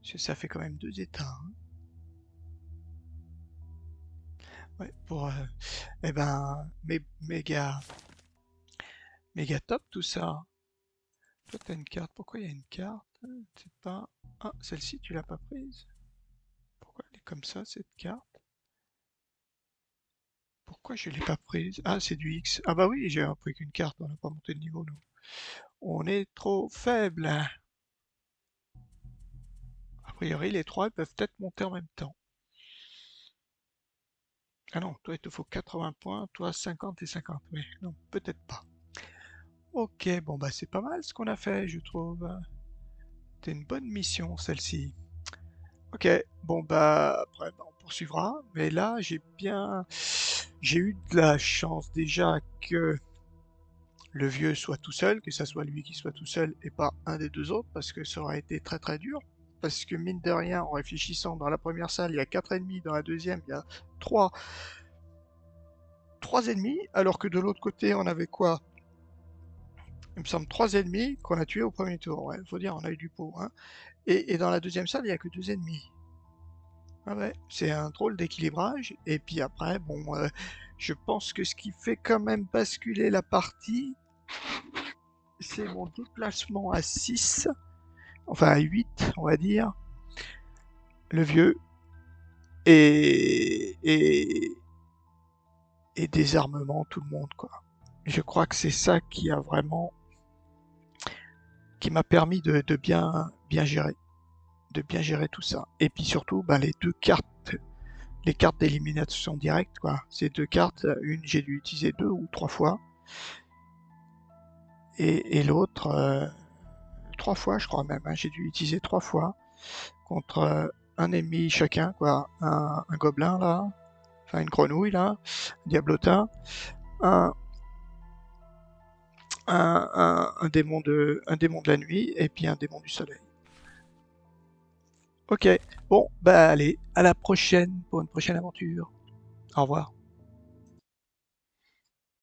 S1: Parce que ça fait quand même 2 états, hein. Ouais, pour... eh ben, méga top tout ça. Toi, t'as une carte. Pourquoi il y a une carte? C'est pas... Ah, celle-ci, tu l'as pas prise? Pourquoi elle est comme ça, cette carte? Pourquoi je l'ai pas prise? Ah, c'est du X. Ah bah oui, j'ai pris qu'une carte, on n'a pas monté de niveau, nous. On est trop faible. A priori, les trois ils peuvent peut-être monter en même temps. Ah non, toi, il te faut 80 points, toi, 50 et 50. Oui, non, peut-être pas. Ok, bon bah c'est pas mal ce qu'on a fait, je trouve. C'était une bonne mission, celle-ci. Ok, bon bah après bah, on poursuivra, mais là j'ai eu de la chance déjà que le vieux soit tout seul, que ça soit lui qui soit tout seul et pas un des deux autres, parce que ça aurait été très très dur. Parce que mine de rien, en réfléchissant, dans la première salle, il y a 4 ennemis, dans la deuxième, il y a 3, 3 ennemis, alors que de l'autre côté, on avait quoi? Il me semble 3 ennemis qu'on a tués au premier tour. Ouais, faut dire, on a eu du pot, hein. Et dans la deuxième salle, il n'y a que 2 ennemis. Ah ouais, c'est un drôle d'équilibrage. Et puis après, bon, je pense que ce qui fait quand même basculer la partie, c'est mon déplacement à 6, enfin à 8, on va dire, le vieux, et, et, et désarmement tout le monde, quoi. Je crois que c'est ça qui a vraiment, qui m'a permis de bien gérer tout ça. Et puis surtout, bah, les cartes d'élimination directe, quoi. Ces 2 cartes, une j'ai dû utiliser 2 ou 3 fois, et l'autre 3 fois, je crois même, hein. J'ai dû utiliser 3 fois contre un ennemi chacun, quoi. Un gobelin là, enfin une grenouille là, un diablotin, un, un démon de la nuit et puis un démon du soleil. Ok, bon, bah allez, à la prochaine pour une prochaine aventure. Au revoir.